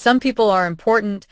Some people are important,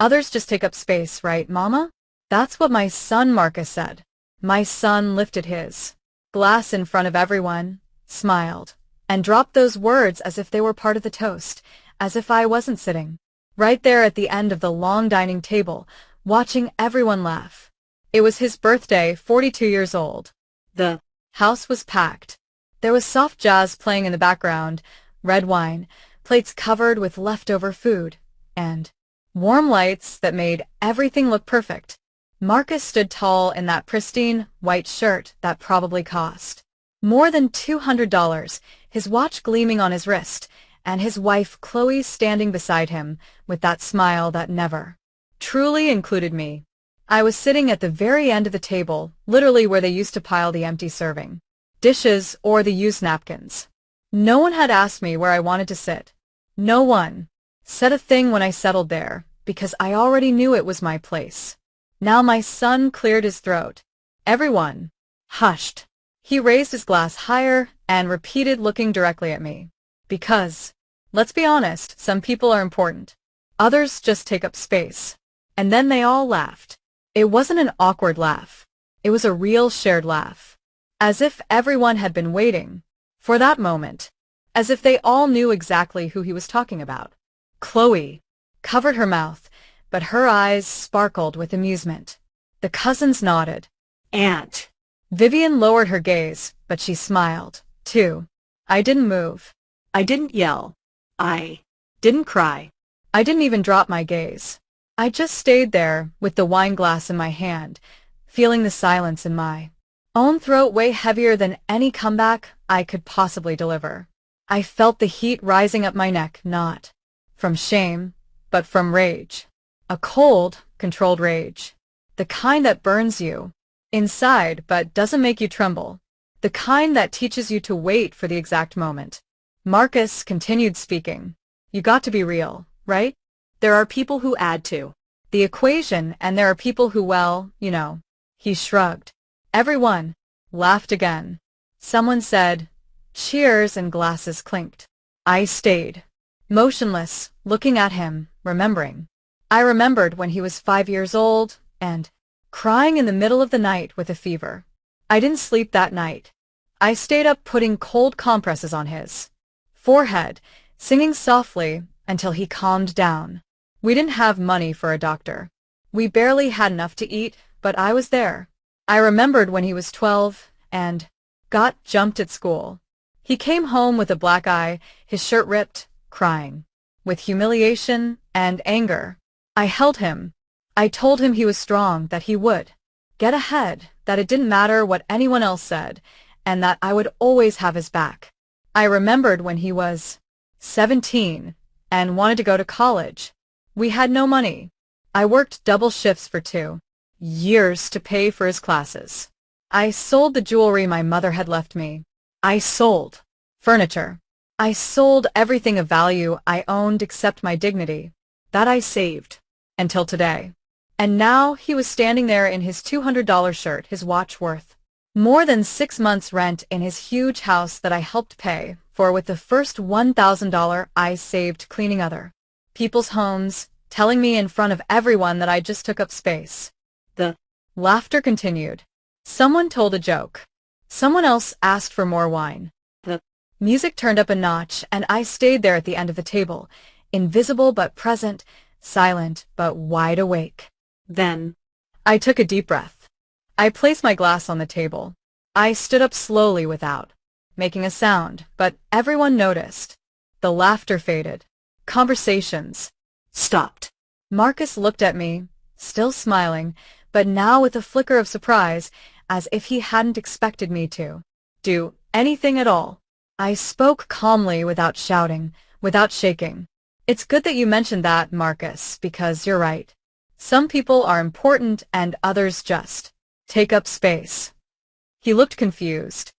others just take up space, right, Mama? That's what my son Marcus said. My son lifted his glass in front of everyone, smiled, and dropped those words as if they were part of the toast, as if I wasn't sitting right there at the end of the long dining table, watching everyone laugh. It was his birthday, 42 years old. The house was packed. There was soft jazz playing in the background, red wine, plates covered with leftover food, and warm lights that made everything look perfect. Marcus stood tall in that pristine, white shirt that probably cost more than $200, his watch gleaming on his wrist, and his wife Chloe standing beside him with that smile that never truly included me. I was sitting at the very end of the table, literally where they used to pile the empty serving dishes or the used napkins. No one had asked me where I wanted to sit. No one said a thing when I settled there, because I already knew it was my place. Now my son cleared his throat. Everyone hushed. He raised his glass higher and repeated, looking directly at me. Because, let's be honest, some people are important. Others just take up space. And then they all laughed. It wasn't an awkward laugh. It was a real shared laugh. As if everyone had been waiting for that moment. As if they all knew exactly who he was talking about. Chloe covered her mouth, but her eyes sparkled with amusement. The cousins nodded. Aunt Vivian lowered her gaze, but she smiled, too. I didn't move. I didn't yell. I didn't cry. I didn't even drop my gaze. I just stayed there with the wine glass in my hand, feeling the silence in my own throat way heavier than any comeback I could possibly deliver. I felt the heat rising up my neck, not from shame, but from rage. A cold, controlled rage. The kind that burns you inside but doesn't make you tremble. The kind that teaches you to wait for the exact moment. Marcus continued speaking. You got to be real, right? There are people who add to the equation, and there are people who, well, you know. He shrugged. Everyone laughed again. Someone said, cheers, and glasses clinked. I stayed motionless, looking at him, remembering. I remembered when he was 5 years old, and crying in the middle of the night with a fever. I didn't sleep that night. I stayed up putting cold compresses on his forehead, singing softly until he calmed down. We didn't have money for a doctor. We barely had enough to eat, but I was there. I remembered when he was 12 and got jumped at school. He came home with a black eye, his shirt ripped, crying with humiliation and anger. I held him. I told him he was strong, that he would get ahead, that it didn't matter what anyone else said, and that I would always have his back. I remembered when he was 17 and wanted to go to college. We had no money. I worked double shifts for 2 years to pay for his classes. I sold the jewelry my mother had left me. I sold furniture. I sold everything of value I owned except my dignity. That I saved. Until today. And now he was standing there in his $200 shirt, his watch worth more than 6 months' rent in his huge house that I helped pay for with the first $1,000 I saved cleaning other people's homes, telling me in front of everyone that I just took up space. The laughter continued. Someone told a joke. Someone else asked for more wine. The music turned up a notch, and I stayed there at the end of the table, invisible but present, silent but wide awake. Then I took a deep breath. I placed my glass on the table. I stood up slowly without making a sound, but everyone noticed. The laughter faded. Conversations stopped. Marcus looked at me, still smiling, but now with a flicker of surprise, as if he hadn't expected me to do anything at all. I spoke calmly, without shouting, without shaking. It's good that you mentioned that, Marcus, because you're right. Some people are important and others just take up space. He looked confused.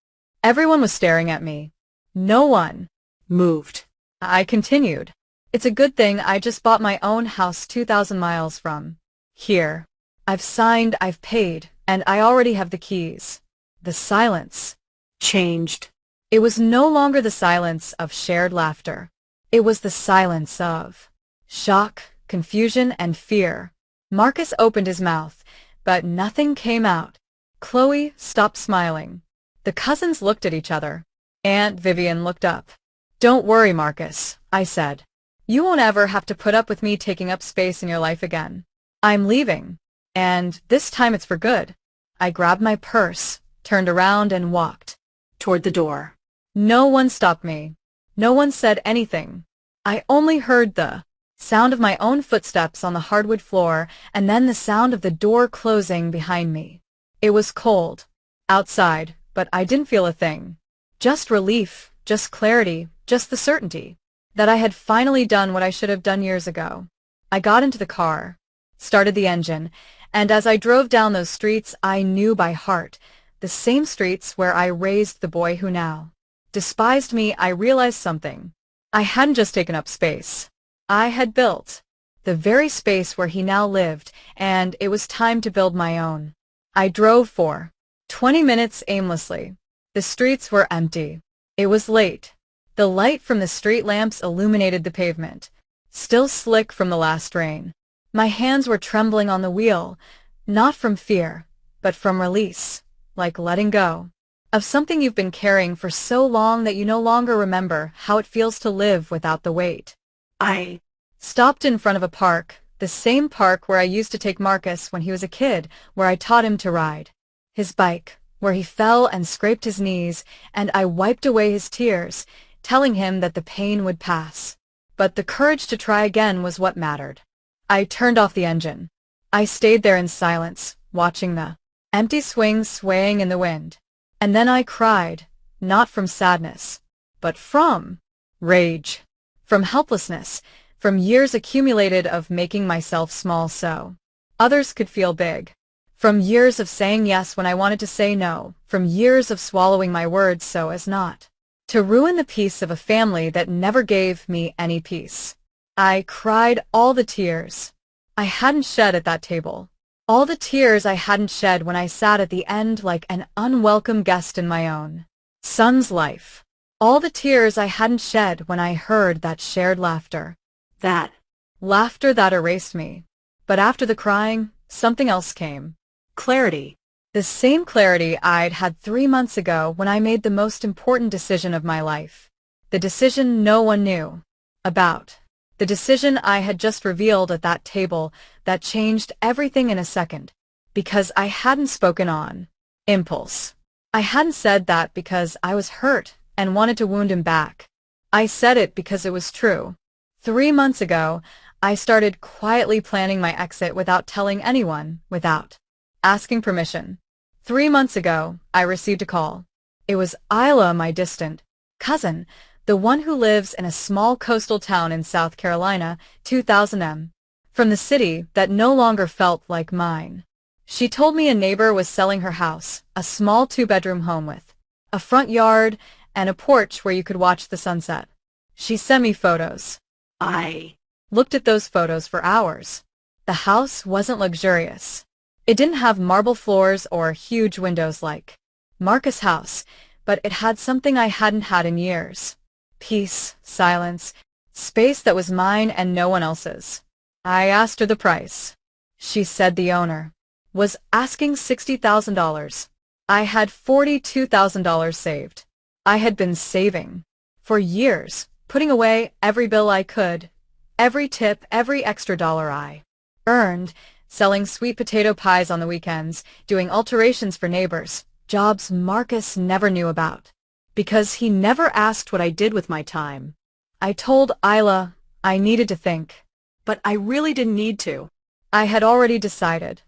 Everyone was staring at me. No one moved. I continued. It's a good thing I just bought my own house 2,000 miles from here. I've signed, I've paid, and I already have the keys. The silence changed. It was no longer the silence of shared laughter. It was the silence of Shock, confusion, and fear. Marcus opened his mouth, but nothing came out. Chloe stopped smiling. The cousins looked at each other. Aunt Vivian looked up. "Don't worry, Marcus," I said. "You won't ever have to put up with me taking up space in your life again. I'm leaving. And this time it's for good." I grabbed my purse, turned around, and walked toward the door. No one stopped me. No one said anything. I only heard the sound of my own footsteps on the hardwood floor, and then the sound of the door closing behind me. It was cold outside, but I didn't feel a thing. Just relief, just clarity, just the certainty that I had finally done what I should have done years ago. I got into the car, started the engine, and as I drove down those streets I knew by heart, the same streets where I raised the boy who now despised me, I realized something. I hadn't just taken up space. I had built the very space where he now lived, and it was time to build my own. I drove for 20 minutes aimlessly. The streets were empty. It was late. The light from the street lamps illuminated the pavement, still slick from the last rain. My hands were trembling on the wheel, not from fear, but from release, like letting go of something you've been carrying for so long that you no longer remember how it feels to live without the weight. I stopped in front of a park, the same park where I used to take Marcus when he was a kid, where I taught him to ride his bike, where he fell and scraped his knees, and I wiped away his tears, telling him that the pain would pass. But the courage to try again was what mattered. I turned off the engine. I stayed there in silence, watching the empty swings swaying in the wind. And then I cried, not from sadness, but from rage, from helplessness, from years accumulated of making myself small so others could feel big, from years of saying yes when I wanted to say no, from years of swallowing my words so as not to ruin the peace of a family that never gave me any peace. I cried all the tears I hadn't shed at that table. All the tears I hadn't shed when I sat at the end like an unwelcome guest in my own son's life. All the tears I hadn't shed when I heard that shared laughter. That laughter that erased me. But after the crying, something else came. Clarity. The same clarity I'd had 3 months ago when I made the most important decision of my life. The decision no one knew about. The decision I had just revealed at that table that changed everything in a second, because I hadn't spoken on impulse. I hadn't said that because I was hurt and wanted to wound him back. I said it because it was true. 3 months ago, I started quietly planning my exit without telling anyone, without asking permission. 3 months ago, I received a call. It was Isla, my distant cousin, the one who lives in a small coastal town in South Carolina, 2,000 m from the city that no longer felt like mine. She told me a neighbor was selling her house, a small 2-bedroom home with a front yard and a porch where you could watch the sunset. She sent me photos. I looked at those photos for hours. The house wasn't luxurious. It didn't have marble floors or huge windows like Marcus' house, but it had something I hadn't had in years. Peace, silence, space that was mine and no one else's. I asked her the price. She said the owner was asking $60,000. I had $42,000 saved. I had been saving for years, putting away every bill I could, every tip, every extra dollar I earned, selling sweet potato pies on the weekends, doing alterations for neighbors, jobs Marcus never knew about. Because he never asked what I did with my time. I told Isla I needed to think, but I really didn't need to. I had already decided.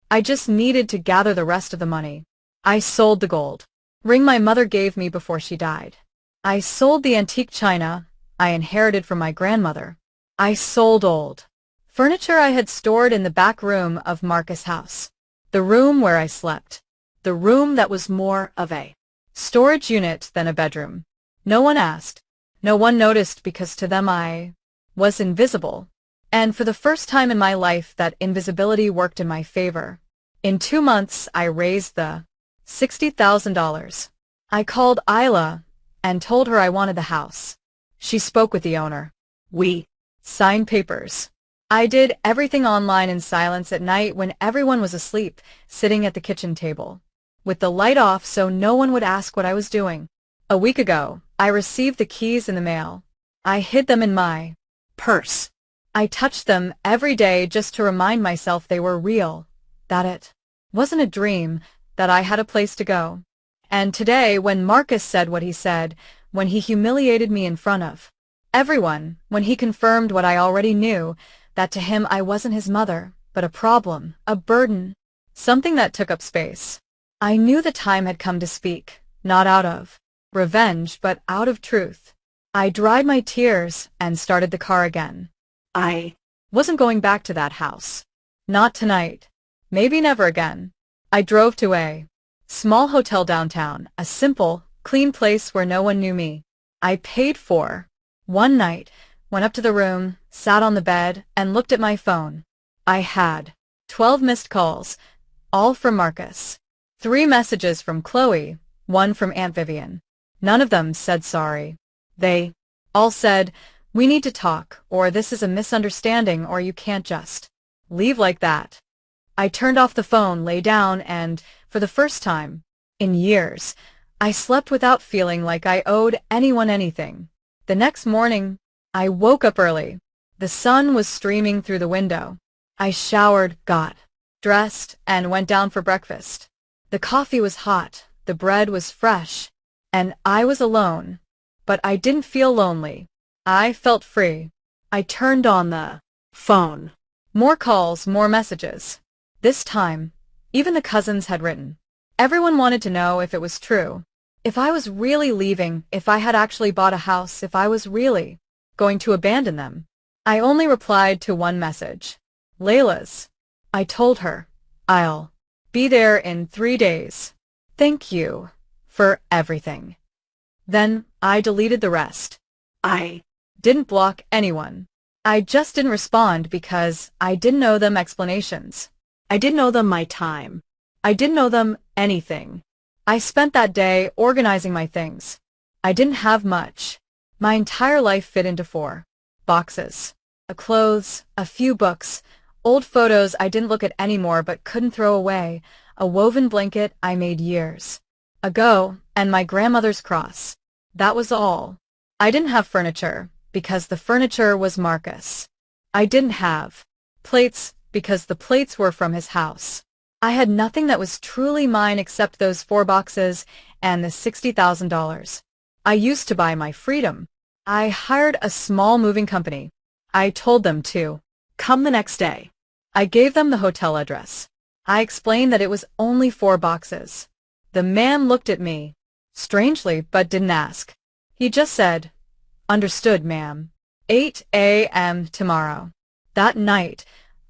I just needed to gather the rest of the money. I sold the gold ring my mother gave me before she died. I sold the antique china I inherited from my grandmother. I sold old furniture I had stored in the back room of Marcus' house, the room where I slept, the room that was more of a storage unit than a bedroom. No one asked. No one noticed because to them I was invisible. And for the first time in my life that invisibility worked in my favor. In 2 months I raised the $60,000. I called Isla and told her I wanted the house. She spoke with the owner. We sign papers. I did everything online in silence at night when everyone was asleep, sitting at the kitchen table, with the light off so no one would ask what I was doing. A week ago, I received the keys in the mail. I hid them in my purse. I touched them every day just to remind myself they were real, that it wasn't a dream, that I had a place to go. And today, when Marcus said what he said, when he humiliated me in front of everyone, when he confirmed what I already knew, that to him I wasn't his mother, but a problem, a burden, something that took up space, I knew the time had come to speak, not out of revenge, but out of truth. I dried my tears and started the car again. I wasn't going back to that house. Not tonight. Maybe never again. I drove to a small hotel downtown, a simple, clean place where no one knew me. I paid for one night, went up to the room, sat on the bed, and looked at my phone. I had 12 missed calls, all from Marcus. 3 messages from Chloe, 1 from Aunt Vivian. None of them said sorry. They all said, "We need to talk," or "This is a misunderstanding," or "You can't just leave like that." I turned off the phone, lay down, and, for the first time in years, I slept without feeling like I owed anyone anything. The next morning, I woke up early. The sun was streaming through the window. I showered, got dressed, and went down for breakfast. The coffee was hot, the bread was fresh, and I was alone. But I didn't feel lonely. I felt free. I turned on the phone. More calls, more messages. This time, even the cousins had written. Everyone wanted to know if it was true. If I was really leaving, if I had actually bought a house, if I was really going to abandon them. I only replied to one message. Layla's. I told her, "I'll be there in 3 days. Thank you for everything." Then I deleted the rest. I didn't block anyone. I just didn't respond because I didn't owe them explanations. I didn't owe them my time. I didn't owe them anything. I spent that day organizing my things. I didn't have much. My entire life fit into 4 boxes. Clothes, a few books, old photos I didn't look at anymore but couldn't throw away, a woven blanket I made years ago, and my grandmother's cross. That was all. I didn't have furniture, because the furniture was Marcus. I didn't have plates, because the plates were from his house. I had nothing that was truly mine except those 4 boxes and the $60,000. I used to buy my freedom. I hired a small moving company. I told them to come the next day. I gave them the hotel address. I explained that it was only 4 boxes. The man looked at me, strangely, but didn't ask. He just said, "Understood, ma'am. 8 a.m. tomorrow." That night,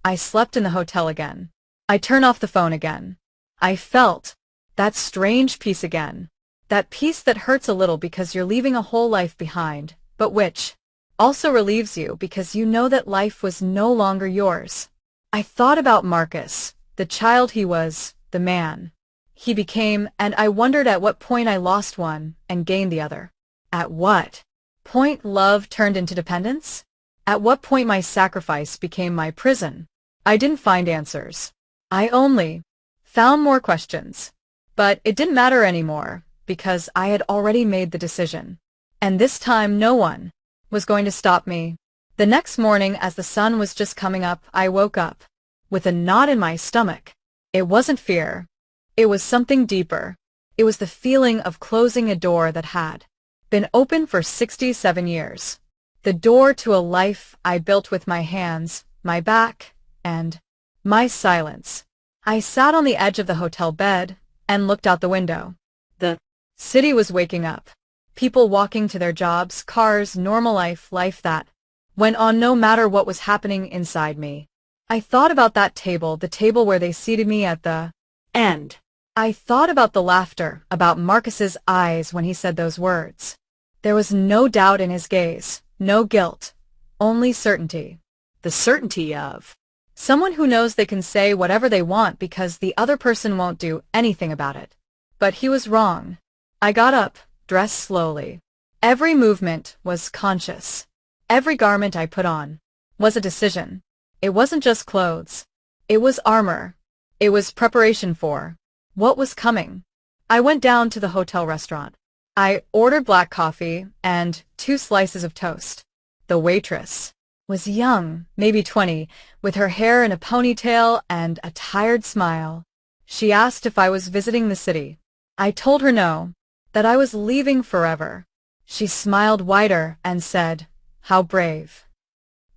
I slept in the hotel again. I turned off the phone again. I felt that strange peace again. That peace that hurts a little because you're leaving a whole life behind, but which also relieves you because you know that life was no longer yours. I thought about Marcus, the child he was, the man he became, and I wondered at what point I lost one and gained the other. At what point love turned into dependence? At what point my sacrifice became my prison? I didn't find answers. I only found more questions. But it didn't matter anymore, because I had already made the decision. And this time no one was going to stop me. The next morning, as the sun was just coming up, I woke up with a knot in my stomach. It wasn't fear. It was something deeper. It was the feeling of closing a door that had been open for 67 years. The door to a life I built with my hands, my back, and my silence. I sat on the edge of the hotel bed and looked out the window. The city was waking up. People walking to their jobs, cars, normal life, life that went on no matter what was happening inside me. I thought about that table, the table where they seated me at the end. I thought about the laughter, about Marcus's eyes when he said those words. There was no doubt in his gaze, no guilt, only certainty. The certainty of someone who knows they can say whatever they want because the other person won't do anything about it. But he was wrong. I got up, dressed slowly. Every movement was conscious. Every garment I put on was a decision. It wasn't just clothes. It was armor. It was preparation for what was coming. I went down to the hotel restaurant. I ordered black coffee and 2 slices of toast. The waitress was young, maybe 20, with her hair in a ponytail and a tired smile. She asked if I was visiting the city. I told her no, that I was leaving forever. She smiled wider and said, "How brave."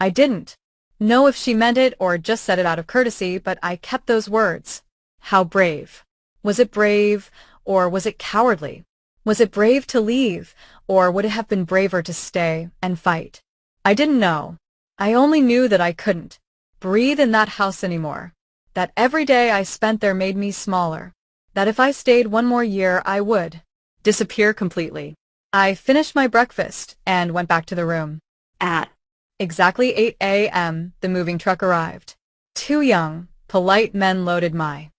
I didn't know if she meant it or just said it out of courtesy, but I kept those words. How brave. Was it brave, or was it cowardly? Was it brave to leave, or would it have been braver to stay and fight? I didn't know. I only knew that I couldn't breathe in that house anymore, that every day I spent there made me smaller, that if I stayed one more year I would disappear completely. I finished my breakfast and went back to the room. At exactly 8 a.m., the moving truck arrived. 2 young, polite men loaded my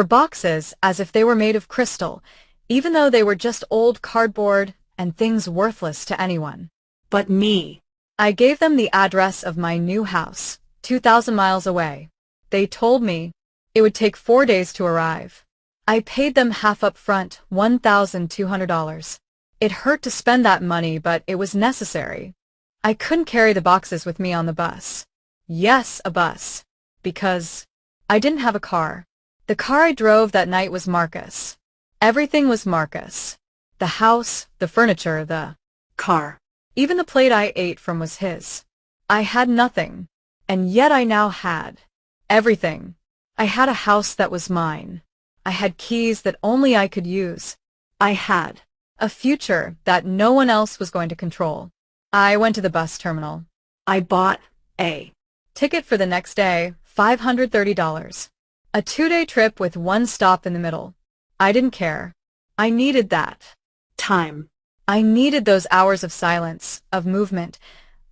boxes as if they were made of crystal, even though they were just old cardboard and things worthless to anyone. But me. I gave them the address of my new house, 2,000 miles away. They told me it would take 4 days to arrive. I paid them half up front, $1,200. It hurt to spend that money, but it was necessary. I couldn't carry the boxes with me on the bus. Yes, a bus. Because I didn't have a car. The car I drove that night was Marcus. Everything was Marcus. The house, the furniture, the car. Even the plate I ate from was his. I had nothing, and yet I now had everything. I had a house that was mine. I had keys that only I could use. I had a future that no one else was going to control. I went to the bus terminal. I bought a ticket for the next day, $530. A 2-day trip with 1 stop in the middle. I didn't care. I needed that time. I needed those hours of silence, of movement,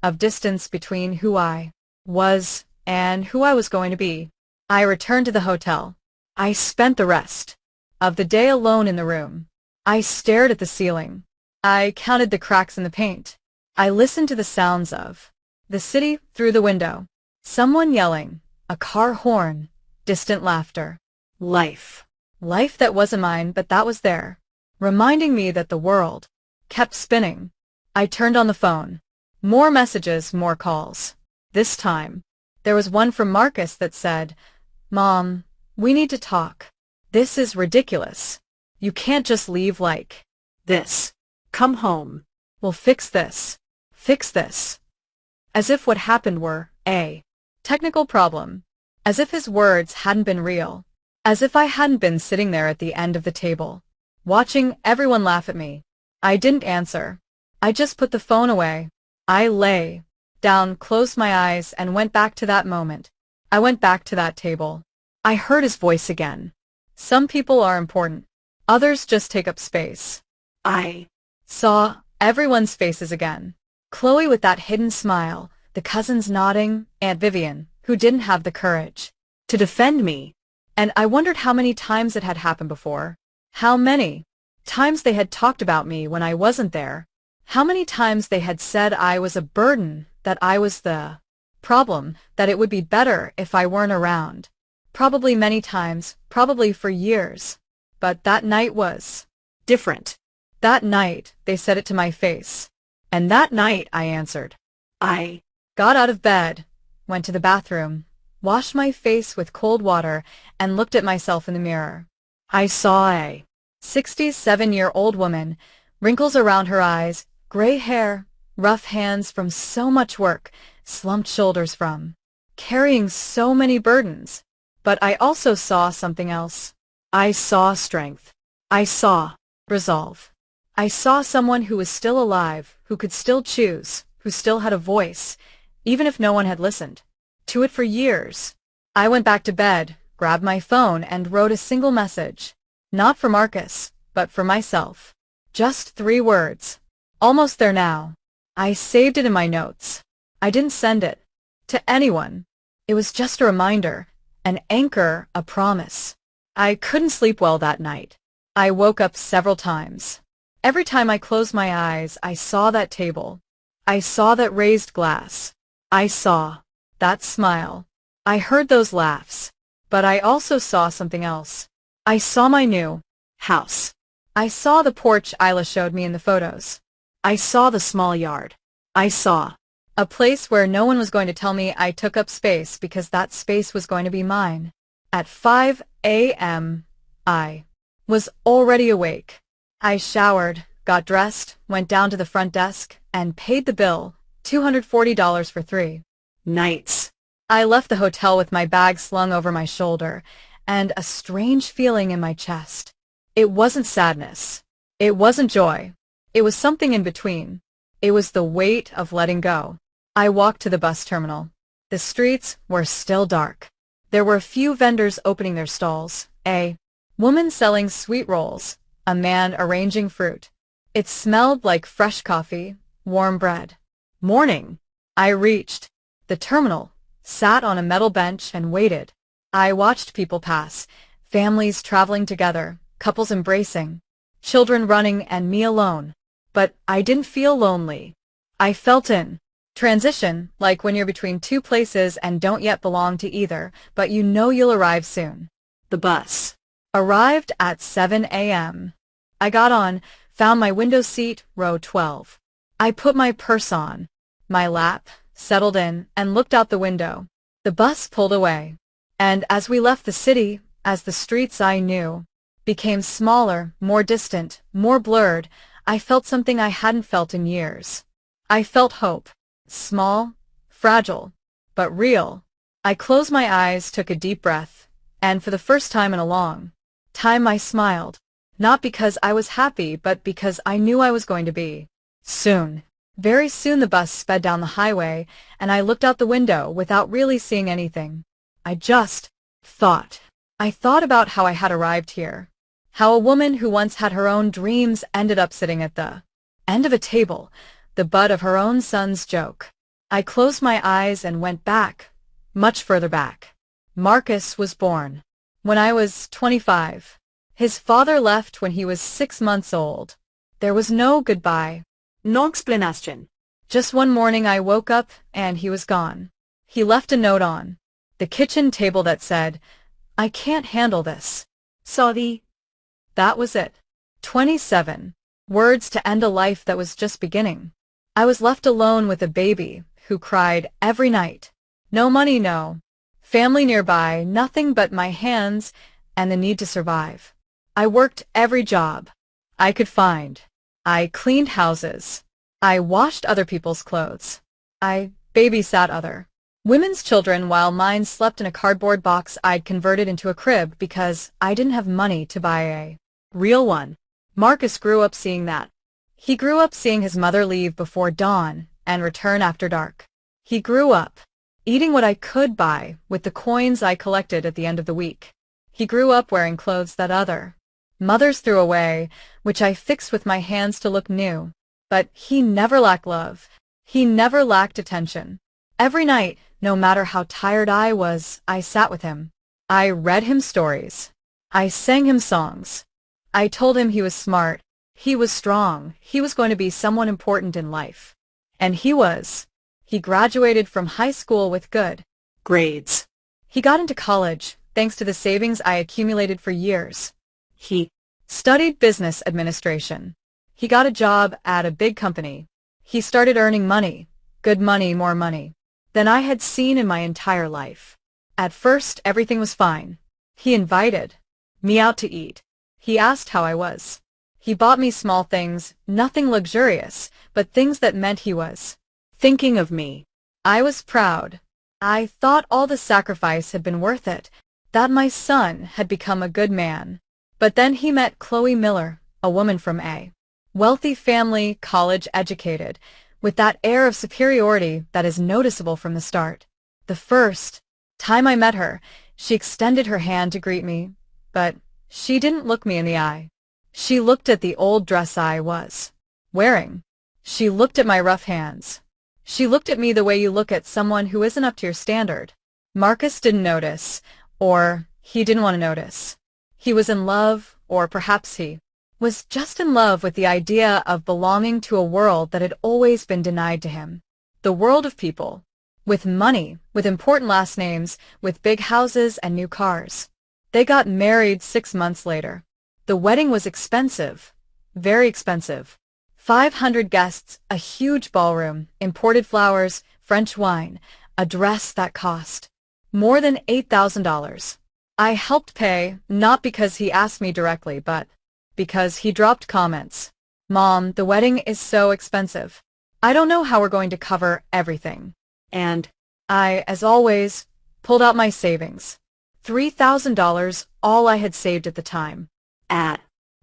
of distance between who I was and who I was going to be. I returned to the hotel. I spent the rest of the day alone in the room. I stared at the ceiling. I counted the cracks in the paint. I listened to the sounds of the city through the window. Someone yelling, a car horn, distant laughter. Life. Life that wasn't mine, but that was there, reminding me that the world kept spinning. I turned on the phone. More messages, more calls. This time, there was one from Marcus that said, "Mom, we need to talk. This is ridiculous. You can't just leave like this. Come home. We'll fix this. Fix this." As if what happened were a technical problem. As if his words hadn't been real. As if I hadn't been sitting there at the end of the table, watching everyone laugh at me. I didn't answer. I just put the phone away. I lay down, closed my eyes, and went back to that moment. I went back to that table. I heard his voice again. Some people are important. Others just take up space. I saw everyone's faces again. Chloe with that hidden smile, the cousins nodding, Aunt Vivian, who didn't have the courage to defend me. And I wondered how many times it had happened before. How many times they had talked about me when I wasn't there. How many times they had said I was a burden, that I was the problem, that it would be better if I weren't around. Probably many times, probably for years. But that night was different. That night, they said it to my face. And that night, I answered. I got out of bed, went to the bathroom, washed my face with cold water, and looked at myself in the mirror. I saw a 67-year-old woman, wrinkles around her eyes, gray hair, rough hands from so much work, slumped shoulders from carrying so many burdens. But I also saw something else. I saw strength. I saw resolve. I saw someone who was still alive, who could still choose, who still had a voice, even if no one had listened to it for years. I went back to bed, grabbed my phone, and wrote a single message. Not for Marcus, but for myself. Just 3 words. Almost there now. I saved it in my notes. I didn't send it to anyone. It was just a reminder, an anchor, a promise. I couldn't sleep well that night. I woke up several times. Every time I closed my eyes, I saw that table. I saw that raised glass. I saw that smile. I heard those laughs. But I also saw something else. I saw my new house. I saw the porch Isla showed me in the photos. I saw the small yard. I saw a place where no one was going to tell me I took up space because that space was going to be mine. At 5 a.m., I was already awake. I showered, got dressed, went down to the front desk, and paid the bill, $240 for 3 nights. I left the hotel with my bag slung over my shoulder, and a strange feeling in my chest. It wasn't sadness. It wasn't joy. It was something in between. It was the weight of letting go. I walked to the bus terminal. The streets were still dark. There were a few vendors opening their stalls, a woman selling sweet rolls, a man arranging fruit. It smelled like fresh coffee, warm bread. Morning. I reached the terminal, sat on a metal bench, and waited. I watched people pass, families traveling together, couples embracing, children running, and me alone. But I didn't feel lonely. I felt in transition, like when you're between two places and don't yet belong to either, but you know you'll arrive soon. The bus arrived at 7 a.m. I got on, found my window seat, row 12. I put my purse on my lap, settled in, and looked out the window. The bus pulled away. And as we left the city, as the streets I knew became smaller, more distant, more blurred, I felt something I hadn't felt in years. I felt hope. Small, fragile, but real. I closed my eyes, took a deep breath, and for the first time in a long time I smiled. Not because I was happy, but because I knew I was going to be. Soon. Very soon the bus sped down the highway, and I looked out the window without really seeing anything. I just thought. I thought about how I had arrived here. How a woman who once had her own dreams ended up sitting at the end of a table, the butt of her own son's joke. I closed my eyes and went back, much further back. Marcus was born when I was 25. His father left when he was 6 months old. There was no goodbye. No explanation. Just one morning I woke up and he was gone. He left a note on the kitchen table that said, "I can't handle this. Sorry." That was it. 27 words to end a life that was just beginning. I was left alone with a baby who cried every night. No money, no family nearby, nothing but my hands and the need to survive. I worked every job I could find. I cleaned houses. I washed other people's clothes. I babysat other women's children while mine slept in a cardboard box I'd converted into a crib because I didn't have money to buy a real one. Marcus grew up seeing that. He grew up seeing his mother leave before dawn and return after dark. He grew up eating what I could buy with the coins I collected at the end of the week. He grew up wearing clothes that other mothers threw away, which I fixed with my hands to look new. But he never lacked love. He never lacked attention. Every night, no matter how tired I was, I sat with him. I read him stories. I sang him songs. I told him he was smart. He was strong. He was going to be someone important in life. And he was. He graduated from high school with good grades. He got into college, thanks to the savings I accumulated for years. He studied business administration. He got a job at a big company. He started earning money, good money, more money than I had seen in my entire life. At first, everything was fine. He invited me out to eat. He asked how I was. He bought me small things, nothing luxurious, but things that meant he was thinking of me. I was proud. I thought all the sacrifice had been worth it, that my son had become a good man. But then he met Chloe Miller, a woman from a wealthy family, college educated, with that air of superiority that is noticeable from the start. The first time I met her, she extended her hand to greet me, but she didn't look me in the eye. She looked at the old dress I was wearing. She looked at my rough hands. She looked at me the way you look at someone who isn't up to your standard. Marcus didn't notice, or he didn't want to notice. He was in love, or perhaps he was just in love with the idea of belonging to a world that had always been denied to him. The world of people. With money, with important last names, with big houses and new cars. They got married 6 months later. The wedding was expensive. Very expensive. 500 guests, a huge ballroom, imported flowers, French wine, a dress that cost more than $8,000. I helped pay, not because he asked me directly, but because he dropped comments. Mom, the wedding is so expensive. I don't know how we're going to cover everything. And I, as always, pulled out my savings. $3,000, all I had saved at the time. At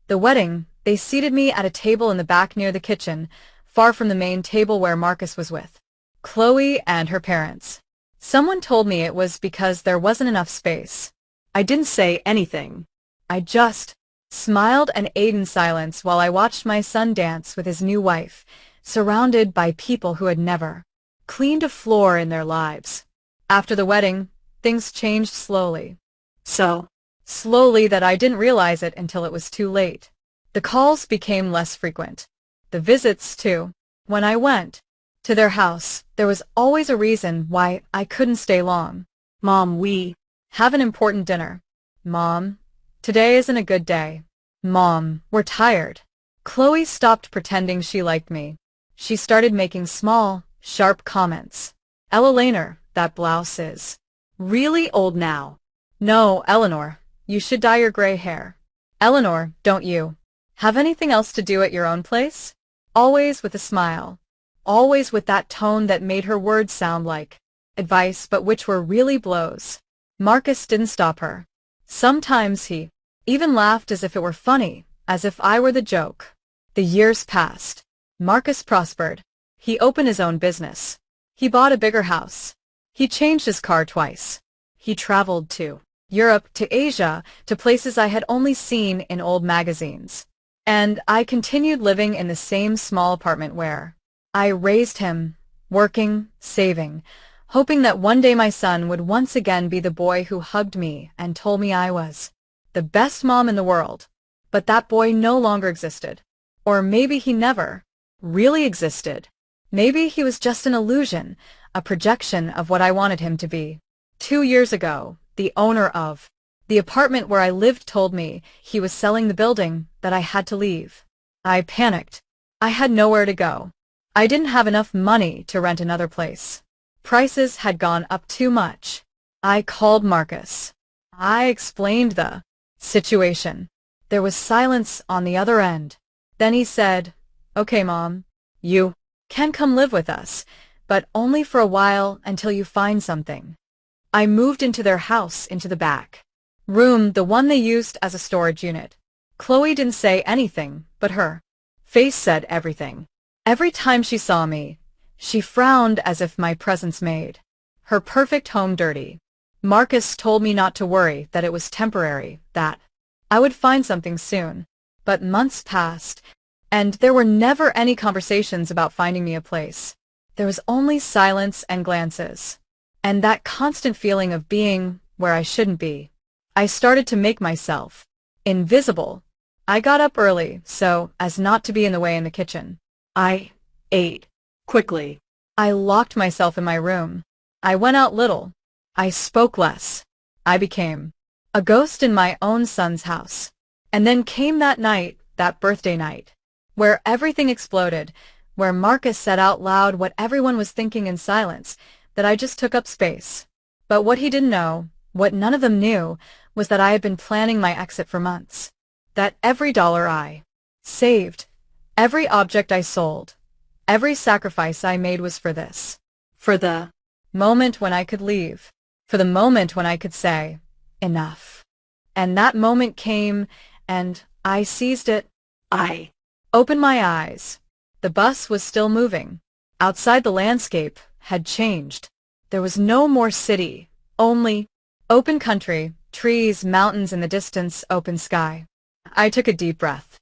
the wedding, they seated me at a table in the back near the kitchen, far from the main table where Marcus was with Chloe and her parents. Someone told me it was because there wasn't enough space. I didn't say anything. I just smiled and ate in silence while I watched my son dance with his new wife, surrounded by people who had never cleaned a floor in their lives. After the wedding, things changed slowly. So slowly that I didn't realize it until it was too late. The calls became less frequent. The visits, too. When I went to their house, there was always a reason why I couldn't stay long. Mom, we have an important dinner. Mom, today isn't a good day. Mom, we're tired. Chloe stopped pretending she liked me. She started making small, sharp comments. Ella Laner, that blouse is really old now. No, Eleanor, you should dye your gray hair. Eleanor, don't you have anything else to do at your own place? Always with a smile. Always with that tone that made her words sound like advice but which were really blows. Marcus didn't stop her. Sometimes he even laughed as if it were funny, as if I were the joke. The years passed. Marcus prospered. He opened his own business. He bought a bigger house. He changed his car twice. He traveled to Europe, to Asia, to places I had only seen in old magazines. And I continued living in the same small apartment where I raised him, working, saving, hoping that one day my son would once again be the boy who hugged me and told me I was the best mom in the world. But that boy no longer existed. Or maybe he never really existed. Maybe he was just an illusion, a projection of what I wanted him to be. 2 years ago, the owner of the apartment where I lived told me he was selling the building, that I had to leave. I panicked. I had nowhere to go. I didn't have enough money to rent another place. Prices had gone up too much. I called Marcus. I explained the situation. There was silence on the other end. Then he said, "Okay, Mom, you can come live with us, but only for a while until you find something." I moved into their house, into the back room, the one they used as a storage unit. Chloe didn't say anything, but her face said everything. Every time she saw me, she frowned as if my presence made her perfect home dirty. Marcus told me not to worry, that it was temporary, that I would find something soon. But months passed, and there were never any conversations about finding me a place. There was only silence and glances, and that constant feeling of being where I shouldn't be. I started to make myself invisible. I got up early, so as not to be in the way in the kitchen. I ate quickly. I locked myself in my room. I went out little. I spoke less. I became a ghost in my own son's house. And then came that night, that birthday night, where everything exploded, where Marcus said out loud what everyone was thinking in silence, that I just took up space. But what he didn't know, what none of them knew, was that I had been planning my exit for months. That every dollar I saved, every object I sold, every sacrifice I made was for this. For the moment when I could leave. For the moment when I could say, enough. And that moment came, and I seized it. I opened my eyes. The bus was still moving. Outside, the landscape had changed. There was no more city, only open country, trees, mountains in the distance, open sky. I took a deep breath.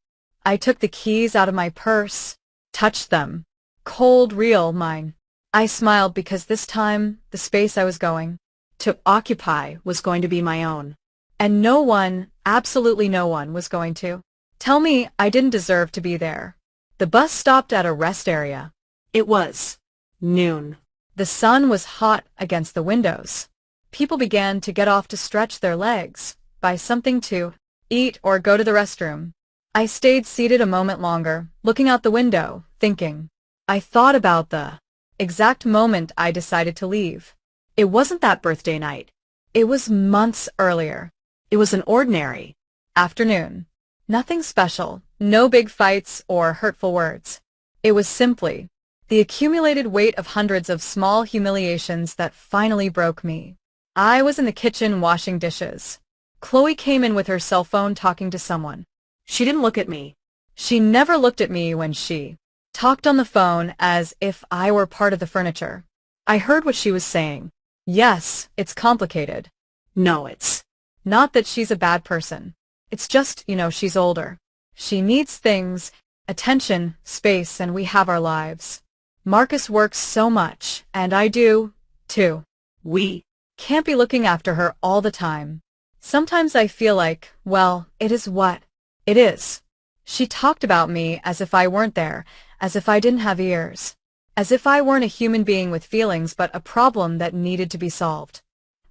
I took the keys out of my purse, touched them. Cold, real, mine. I smiled because this time, the space I was going to occupy was going to be my own. And no one, absolutely no one, was going to tell me I didn't deserve to be there. The bus stopped at a rest area. It was noon. The sun was hot against the windows. People began to get off to stretch their legs, buy something to eat, or go to the restroom. I stayed seated a moment longer, looking out the window, thinking. I thought about the exact moment I decided to leave. It wasn't that birthday night. It was months earlier. It was an ordinary afternoon. Nothing special, no big fights or hurtful words. It was simply the accumulated weight of hundreds of small humiliations that finally broke me. I was in the kitchen washing dishes. Chloe came in with her cell phone talking to someone. She didn't look at me. She never looked at me when she talked on the phone, as if I were part of the furniture. I heard what she was saying. Yes, it's complicated. No, it's not that she's a bad person. It's just, she's older. She needs things, attention, space, and we have our lives. Marcus works so much, and I do, too. We can't be looking after her all the time. Sometimes I feel like, well, it is what it is. She talked about me as if I weren't there, as if I didn't have ears, as if I weren't a human being with feelings but a problem that needed to be solved.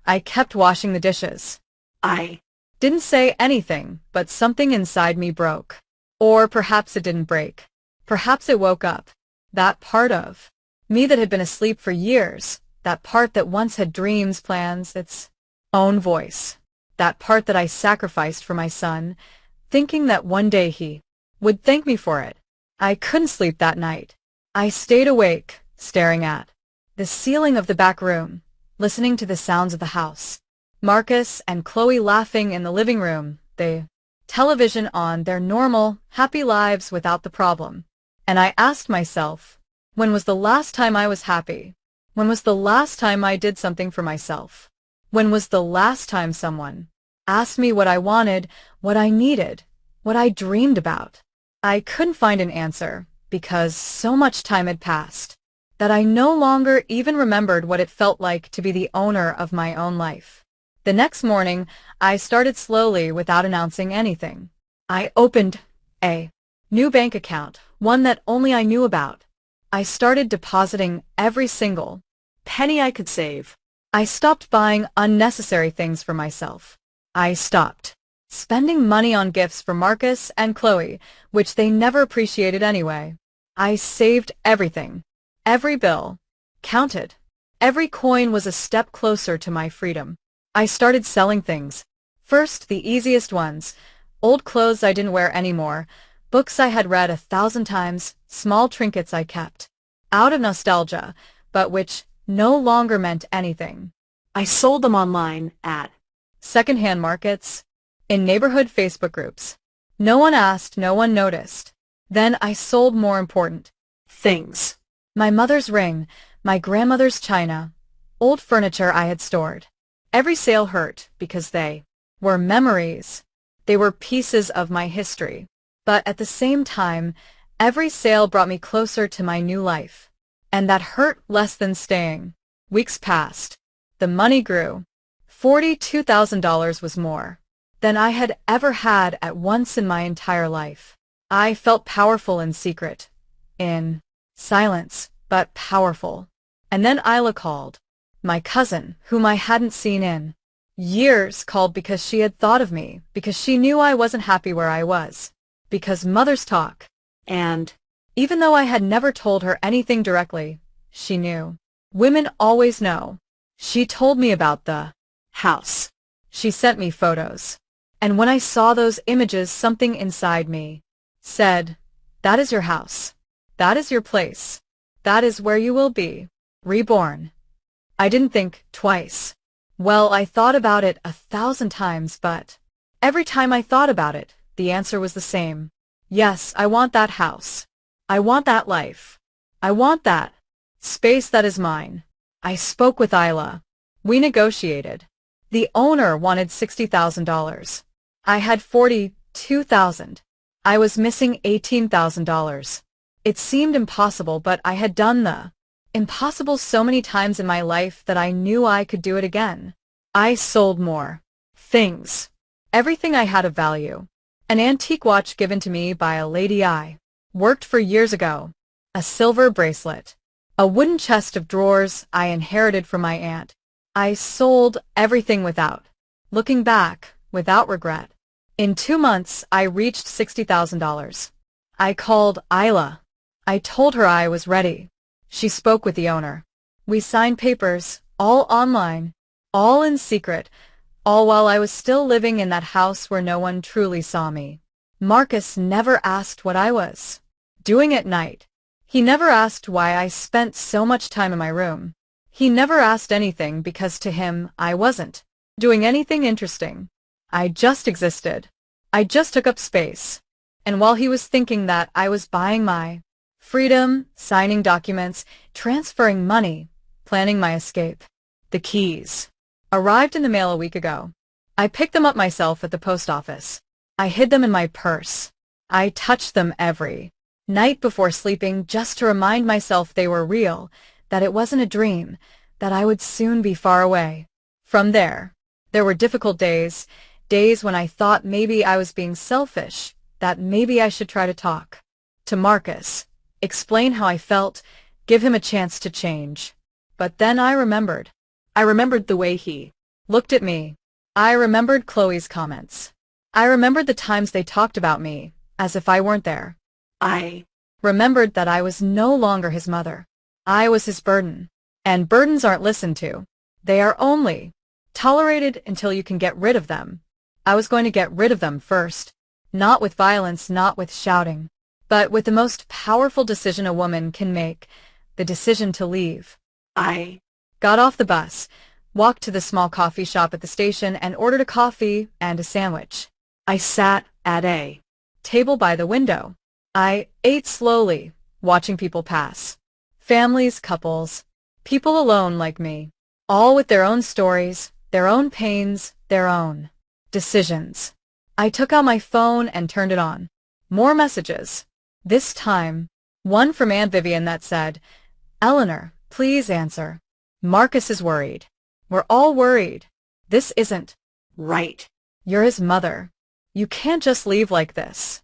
I kept washing the dishes. I didn't say anything, but something inside me broke. Or perhaps it didn't break. Perhaps it woke up. That part of me that had been asleep for years, that part that once had dreams, plans, its own voice. That part that I sacrificed for my son, thinking that one day he would thank me for it. I couldn't sleep that night. I stayed awake, staring at the ceiling of the back room, listening to the sounds of the house. Marcus and Chloe laughing in the living room, the television on, their normal, happy lives without the problem. And I asked myself, when was the last time I was happy? When was the last time I did something for myself? When was the last time someone asked me what I wanted, what I needed, what I dreamed about? I couldn't find an answer, because so much time had passed, that I no longer even remembered what it felt like to be the owner of my own life. The next morning, I started slowly without announcing anything. I opened a new bank account, one that only I knew about. I started depositing every single penny I could save. I stopped buying unnecessary things for myself. I stopped spending money on gifts for Marcus and Chloe, which they never appreciated anyway. I saved everything. Every bill counted. Every coin was a step closer to my freedom. I started selling things. First, the easiest ones. Old clothes I didn't wear anymore, books I had read 1,000 times, small trinkets I kept out of nostalgia, but which no longer meant anything. I sold them online at secondhand markets, in neighborhood Facebook groups. No one asked, no one noticed. Then I sold more important things. My mother's ring, my grandmother's china, old furniture I had stored. Every sale hurt because they were memories. They were pieces of my history. But at the same time, every sale brought me closer to my new life. And that hurt less than staying. Weeks passed. The money grew. $42,000 was more than I had ever had at once in my entire life. I felt powerful in secret, in silence, but powerful. And then Isla called. My cousin, whom I hadn't seen in years, called because she had thought of me, because she knew I wasn't happy where I was, because mothers talk. And even though I had never told her anything directly, she knew. Women always know. She told me about the house. She sent me photos. And when I saw those images, something inside me said, that is your house. That is your place. That is where you will be reborn. I didn't think twice. Well, I thought about it 1,000 times, but every time I thought about it, the answer was the same. Yes, I want that house. I want that life. I want that space that is mine. I spoke with Isla. We negotiated. The owner wanted $60,000. I had $42,000. I was missing $18,000. It seemed impossible, but I had done the impossible so many times in my life that I knew I could do it again. I sold more things. Everything I had of value. An antique watch given to me by a lady I worked for years ago. A silver bracelet. A wooden chest of drawers I inherited from my aunt. I sold everything without looking back, without regret. In 2 months, I reached $60,000. I called Isla. I told her I was ready. She spoke with the owner. We signed papers, all online, all in secret, all while I was still living in that house where no one truly saw me. Marcus never asked what I was doing at night. He never asked why I spent so much time in my room. He never asked anything because to him I wasn't doing anything interesting. I just existed. I just took up space. And while he was thinking that I was buying my freedom, signing documents, transferring money, planning my escape, the keys arrived in the mail a week ago. I picked them up myself at the post office. I hid them in my purse. I touched them every night before sleeping just to remind myself they were real, that it wasn't a dream, that I would soon be far away. From there were difficult days, days when I thought maybe I was being selfish, that maybe I should try to talk to Marcus, explain how I felt, give him a chance to change. But then I remembered. I remembered the way he looked at me. I remembered Chloe's comments. I remembered the times they talked about me, as if I weren't there. I remembered that I was no longer his mother. I was his burden. And burdens aren't listened to. They are only tolerated until you can get rid of them. I was going to get rid of them first. Not with violence, not with shouting, but with the most powerful decision a woman can make, the decision to leave. I got off the bus, walked to the small coffee shop at the station and ordered a coffee and a sandwich. I sat at a table by the window. I ate slowly, watching people pass. Families, couples, people alone like me, all with their own stories, their own pains, their own decisions. I took out my phone and turned it on. More messages. This time, one from Aunt Vivian that said, "Eleanor, please answer. Marcus is worried. We're all worried. This isn't right. You're his mother. You can't just leave like this."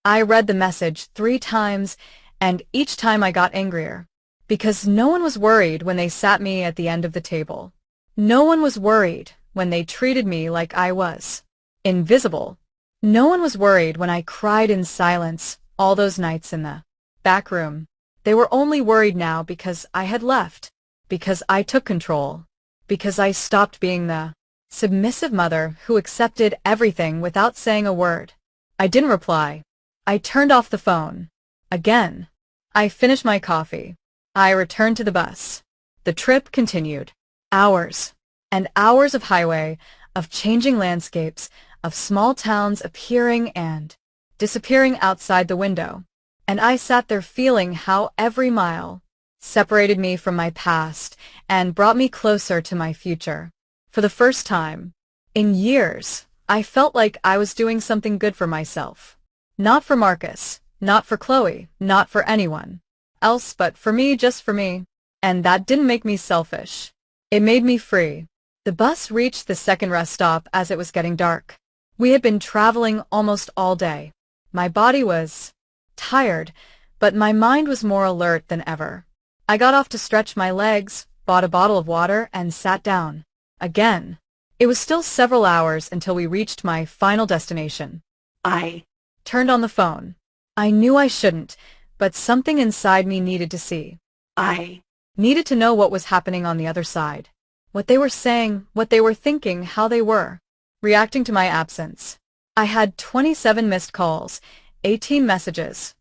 I read the message 3 times, and each time I got angrier. Because no one was worried when they sat me at the end of the table. No one was worried when they treated me like I was invisible. No one was worried when I cried in silence all those nights in the back room. They were only worried now because I had left, because I took control, because I stopped being the submissive mother who accepted everything without saying a word. I didn't reply. I turned off the phone. Again. I finished my coffee. I returned to the bus. The trip continued. Hours and hours of highway, of changing landscapes, of small towns appearing and disappearing outside the window. And I sat there feeling how every mile separated me from my past and brought me closer to my future. For the first time in years, I felt like I was doing something good for myself. Not for Marcus, not for Chloe, not for anyone else, but for me, just for me. And that didn't make me selfish. It made me free. The bus reached the second rest stop as it was getting dark. We had been traveling almost all day. My body was tired, but my mind was more alert than ever. I got off to stretch my legs, bought a bottle of water, and sat down. Again. It was still several hours until we reached my final destination. I turned on the phone. I knew I shouldn't, but something inside me needed to see. I needed to know what was happening on the other side. What they were saying, what they were thinking, how they were reacting to my absence. I had 27 missed calls, 18 messages,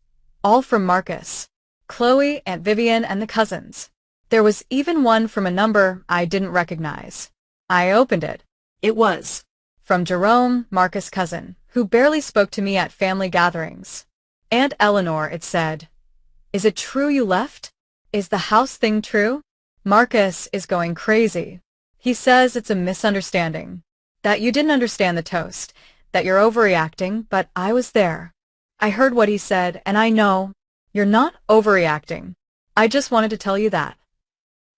all from Marcus, Chloe, Aunt Vivian, and the cousins. There was even one from a number I didn't recognize. I opened it. It was from Jerome, Marcus' cousin, who barely spoke to me at family gatherings. Aunt Eleanor, it said. "Is it true you left? Is the house thing true? Marcus is going crazy. He says it's a misunderstanding. That you didn't understand the toast. That you're overreacting, but I was there. I heard what he said, and I know you're not overreacting. I just wanted to tell you that."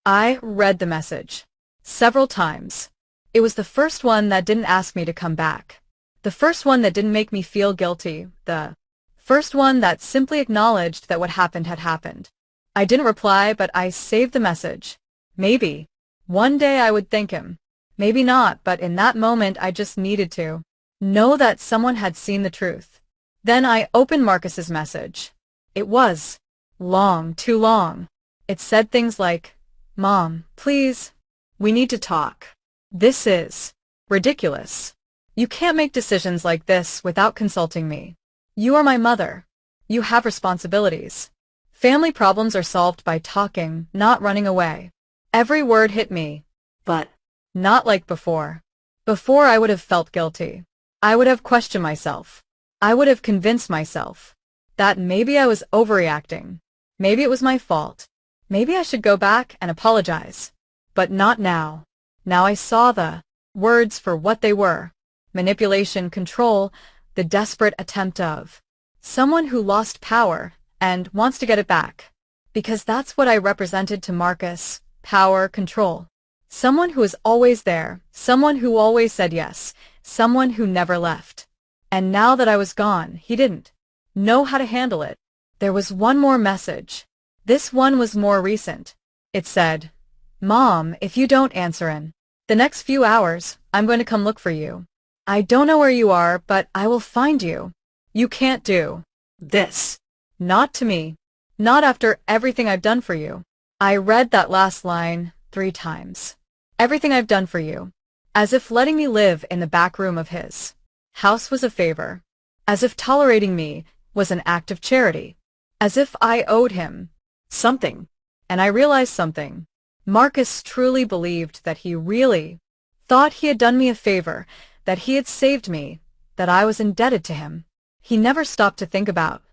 I read the message several times. It was the first one that didn't ask me to come back. The first one that didn't make me feel guilty. The first one that simply acknowledged that what happened had happened. I didn't reply, but I saved the message. Maybe. One day I would thank him. Maybe not, but in that moment I just needed to know that someone had seen the truth. Then I opened Marcus's message. It was long, too long. It said things like, "Mom, please, we need to talk. This is ridiculous. You can't make decisions like this without consulting me. You are my mother. You have responsibilities. Family problems are solved by talking, not running away." Every word hit me. But not like before. Before I would have felt guilty. I would have questioned myself. I would have convinced myself that maybe I was overreacting. Maybe it was my fault. Maybe I should go back and apologize. But not now. Now I saw the words for what they were. Manipulation, control, the desperate attempt of someone who lost power and wants to get it back. Because that's what I represented to Marcus. Power, control. Someone who was always there. Someone who always said yes. Someone who never left. And now that I was gone, he didn't know how to handle it. There was one more message. This one was more recent. It said, "Mom, if you don't answer in the next few hours, I'm going to come look for you. I don't know where you are, but I will find you. You can't do this. Not to me. Not after everything I've done for you." I read that last line 3 times. Everything I've done for you. As if letting me live in the back room of his house was a favor. As if tolerating me was an act of charity. As if I owed him something. And I realized something. Marcus truly believed that he really thought he had done me a favor, that he had saved me, that I was indebted to him. He never stopped to think about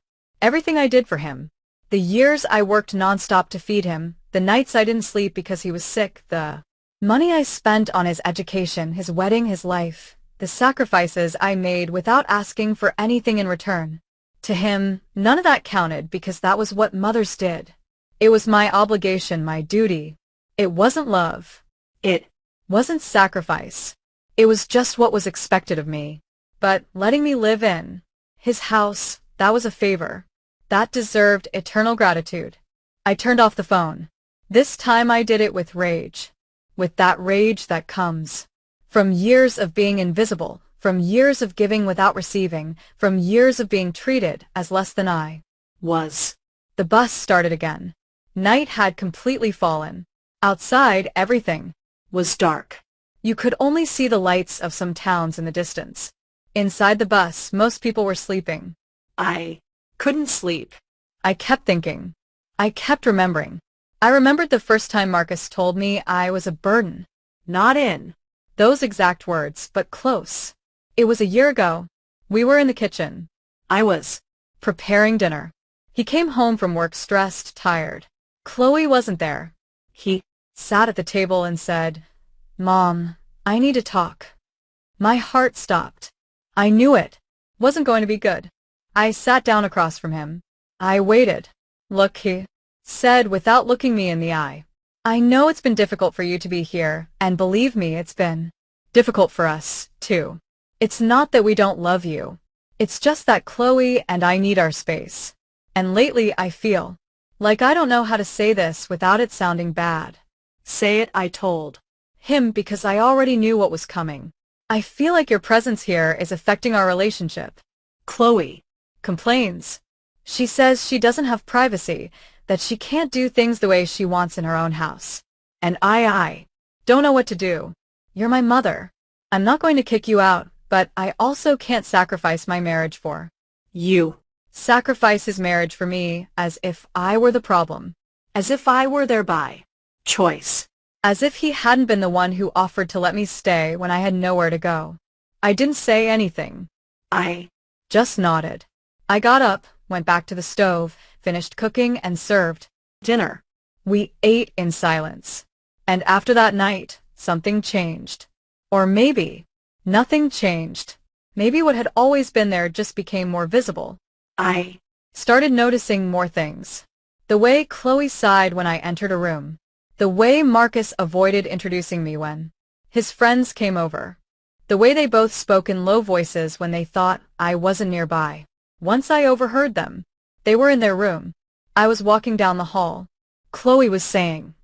everything I did for him. The years I worked nonstop to feed him, the nights I didn't sleep because he was sick, the money I spent on his education, his wedding, his life, the sacrifices I made without asking for anything in return. To him, none of that counted because that was what mothers did. It was my obligation, my duty. It wasn't love. It wasn't sacrifice. It was just what was expected of me. But letting me live in his house, that was a favor. That deserved eternal gratitude. I turned off the phone. This time I did it with rage. With that rage that comes from years of being invisible, from years of giving without receiving, from years of being treated as less than I was. The bus started again. Night had completely fallen. Outside, everything was dark. You could only see the lights of some towns in the distance. Inside the bus, most people were sleeping. I couldn't sleep. I kept thinking. I kept remembering. I remembered the first time Marcus told me I was a burden. Not in those exact words, but close. It was a year ago. We were in the kitchen. I was preparing dinner. He came home from work stressed, tired. Chloe wasn't there. He sat at the table and said, "Mom, I need to talk." My heart stopped. I knew it wasn't going to be good. I sat down across from him. I waited. "Look," he said without looking me in the eye. "I know it's been difficult for you to be here, and believe me, it's been difficult for us, too. It's not that we don't love you. It's just that Chloe and I need our space. And lately I feel like I don't know how to say this without it sounding bad." "Say it," I told him, because I already knew what was coming. "I feel like your presence here is affecting our relationship. Chloe complains. She says she doesn't have privacy, that she can't do things the way she wants in her own house. And I don't know what to do. You're my mother. I'm not going to kick you out, but I also can't sacrifice my marriage for you. Sacrifice his marriage for me as if I were the problem. As if I were there by choice. As if he hadn't been the one who offered to let me stay when I had nowhere to go." I didn't say anything. I just nodded. I got up, went back to the stove, finished cooking, and served dinner. We ate in silence. And after that night, something changed. Or maybe nothing changed. Maybe what had always been there just became more visible. I started noticing more things. The way Chloe sighed when I entered a room. The way Marcus avoided introducing me when his friends came over. The way they both spoke in low voices when they thought I wasn't nearby. Once I overheard them. They were in their room. I was walking down the hall. Chloe was saying,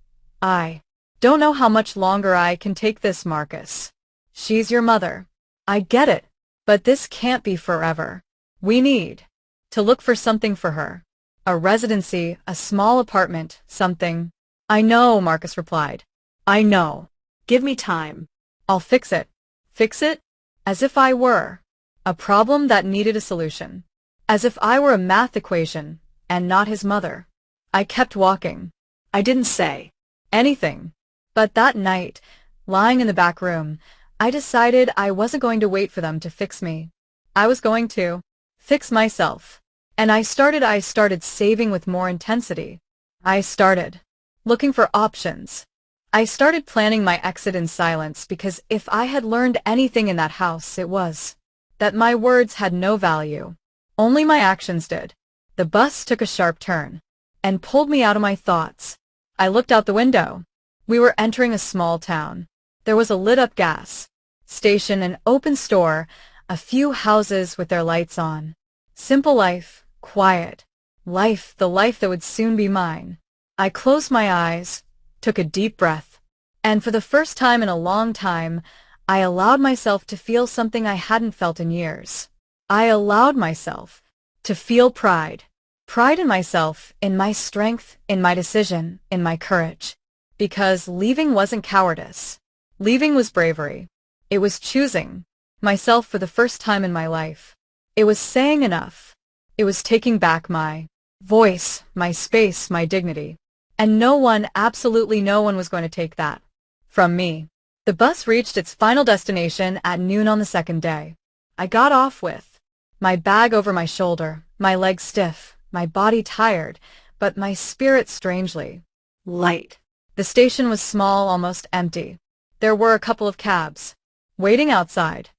I don't know how much longer I can take this, Marcus. She's your mother. I get it, but this can't be forever. We need to look for something for her. A residency, a small apartment, something. I know, Marcus replied. I know. Give me time. I'll fix it. Fix it? As if I were a problem that needed a solution. As if I were a math equation and not his mother. I kept walking. I didn't say anything. But that night, lying in the back room, I decided I wasn't going to wait for them to fix me. I was going to fix myself. And I started saving with more intensity. I started looking for options. I started planning my exit in silence because if I had learned anything in that house, it was that my words had no value. Only my actions did. The bus took a sharp turn and pulled me out of my thoughts. I looked out the window. We were entering a small town. There was a lit-up gas station, an open store, a few houses with their lights on. Simple life, quiet. Life, the life that would soon be mine. I closed my eyes, took a deep breath, and for the first time in a long time, I allowed myself to feel something I hadn't felt in years. I allowed myself to feel pride. Pride in myself, in my strength, in my decision, in my courage. Because leaving wasn't cowardice. Leaving was bravery. It was choosing myself for the first time in my life. It was saying enough. It was taking back my voice, my space, my dignity. And no one, absolutely no one was going to take that from me. The bus reached its final destination at noon on the second day. I got off with my bag over my shoulder, my legs stiff, my body tired, but my spirit strangely light. The station was small, almost empty. There were a couple of cabs waiting outside.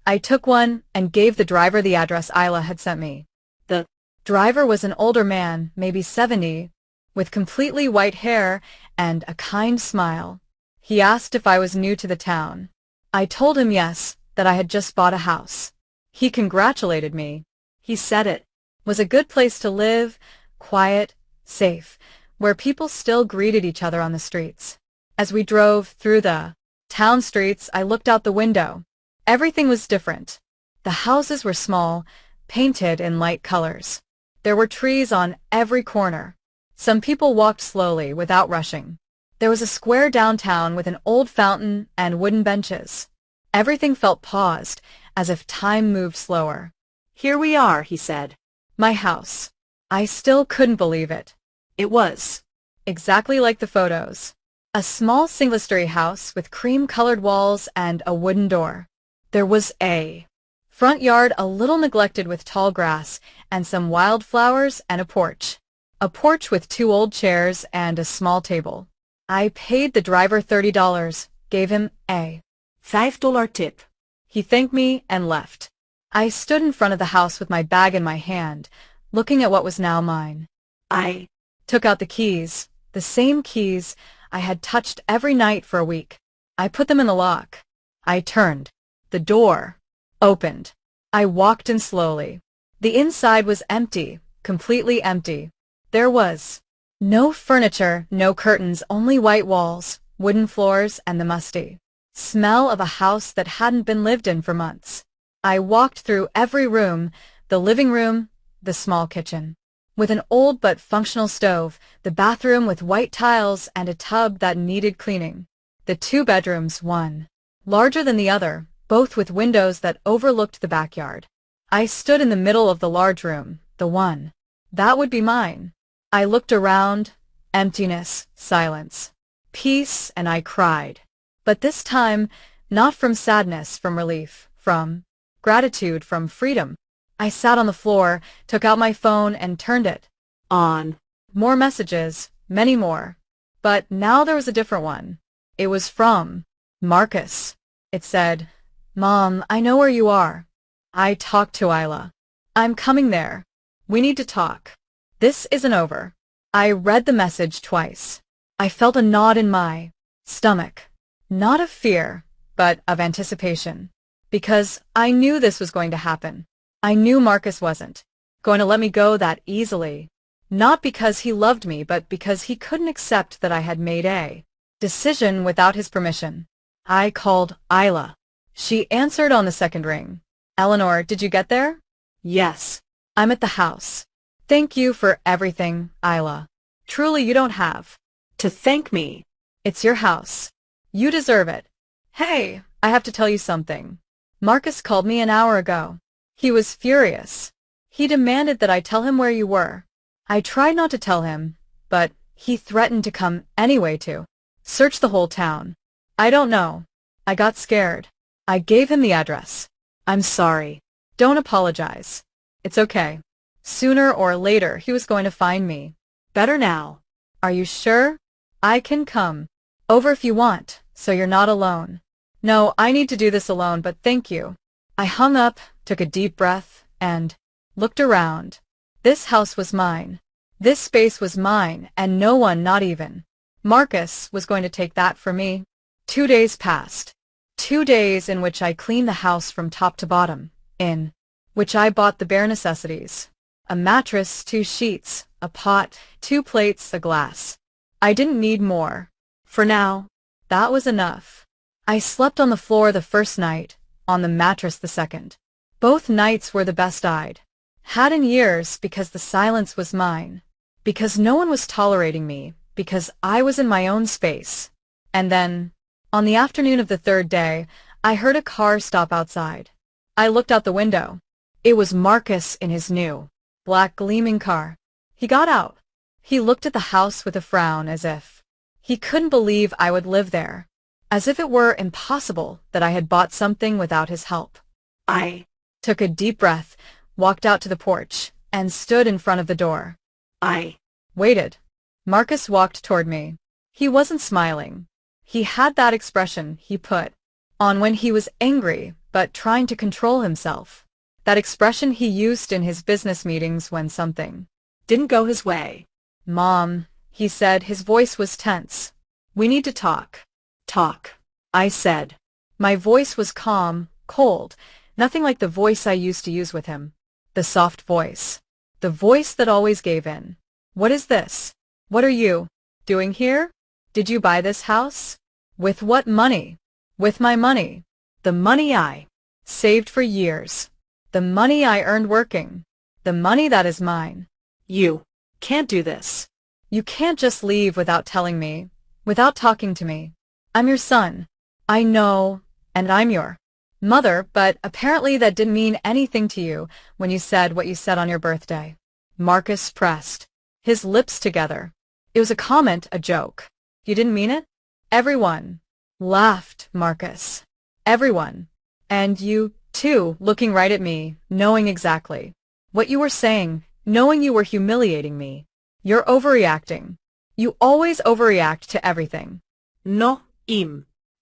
I took one and gave the driver the address Isla had sent me. The driver was an older man, maybe 70, with completely white hair and a kind smile. He asked if I was new to the town. I told him yes, that I had just bought a house. He congratulated me. He said it was a good place to live, quiet, safe, where people still greeted each other on the streets. As we drove through the town streets, I looked out the window. Everything was different. The houses were small, painted in light colors. There were trees on every corner. Some people walked slowly, without rushing. There was a square downtown with an old fountain and wooden benches. Everything felt paused, as if time moved slower. Here we are, he said. My house. I still couldn't believe it. It was exactly like the photos. A small single-story house with cream-colored walls and a wooden door. There was a front yard a little neglected with tall grass and some wildflowers and a porch. A porch with 2 old chairs and a small table. I paid the driver $30, gave him a $5 tip. He thanked me and left. I stood in front of the house with my bag in my hand, looking at what was now mine. I took out the keys, the same keys I had touched every night for a week. I put them in the lock. I turned. The door opened. I walked in slowly. The inside was empty, completely empty. There was no furniture, no curtains, only white walls, wooden floors, and the musty smell of a house that hadn't been lived in for months. I walked through every room, the living room, the small kitchen, with an old but functional stove, the bathroom with white tiles and a tub that needed cleaning, the 2 bedrooms, one larger than the other, both with windows that overlooked the backyard. I stood in the middle of the large room, the one that would be mine. I looked around, emptiness, silence, peace, and I cried. But this time, not from sadness, from relief, from gratitude, from freedom. I sat on the floor, took out my phone, and turned it on. More messages, many more. But now there was a different one. It was from Marcus. It said, "Mom, I know where you are. I talked to Isla. I'm coming there. We need to talk. This isn't over." I read the message twice. I felt a knot in my stomach. Not of fear, but of anticipation. Because I knew this was going to happen. I knew Marcus wasn't going to let me go that easily. Not because he loved me, but because he couldn't accept that I had made a decision without his permission. I called Isla. She answered on the second ring. Eleanor, did you get there? Yes. I'm at the house. Thank you for everything, Isla. Truly, you don't have to thank me. It's your house. You deserve it. Hey, I have to tell you something. Marcus called me an hour ago. He was furious. He demanded that I tell him where you were. I tried not to tell him, but he threatened to come anyway to search the whole town. I don't know. I got scared. I gave him the address. I'm sorry. Don't apologize. It's okay. Sooner or later he was going to find me. Better now. Are you sure? I can come over if you want, so you're not alone. No, I need to do this alone, but thank you. I hung up, took a deep breath, and looked around. This house was mine. This space was mine, and no one, not even Marcus, was going to take that from me. 2 days passed. 2 days in which I cleaned the house from top to bottom, in which I bought the bare necessities. A mattress, 2 sheets, a pot, 2 plates, a glass. I didn't need more. For now, that was enough. I slept on the floor the first night, on the mattress the second. Both nights were the best I'd had in years because the silence was mine, because no one was tolerating me, because I was in my own space. And then, on the afternoon of the 3rd day, I heard a car stop outside. I looked out the window. It was Marcus in his new, black gleaming car. He got out. He looked at the house with a frown as if he couldn't believe I would live there, as if it were impossible that I had bought something without his help. I took a deep breath, walked out to the porch, and stood in front of the door. I waited. Marcus walked toward me. He wasn't smiling. He had that expression he put on when he was angry but trying to control himself. That expression he used in his business meetings when something didn't go his way. Mom, he said, his voice was tense. We need to talk. Talk, I said. My voice was calm, cold, nothing like the voice I used to use with him. The soft voice. The voice that always gave in. What is this? What are you doing here? Did you buy this house? With what money? With my money. The money I saved for years. The money I earned working. The money that is mine. You can't do this. You can't just leave without telling me, without talking to me. I'm your son. I know, and I'm your mother, but apparently that didn't mean anything to you when you said what you said on your birthday. Marcus pressed his lips together. It was a comment, a joke. You didn't mean it? Everyone laughed, Marcus. Everyone. And you, too, looking right at me, knowing exactly what you were saying, knowing you were humiliating me. You're overreacting. You always overreact to everything. No,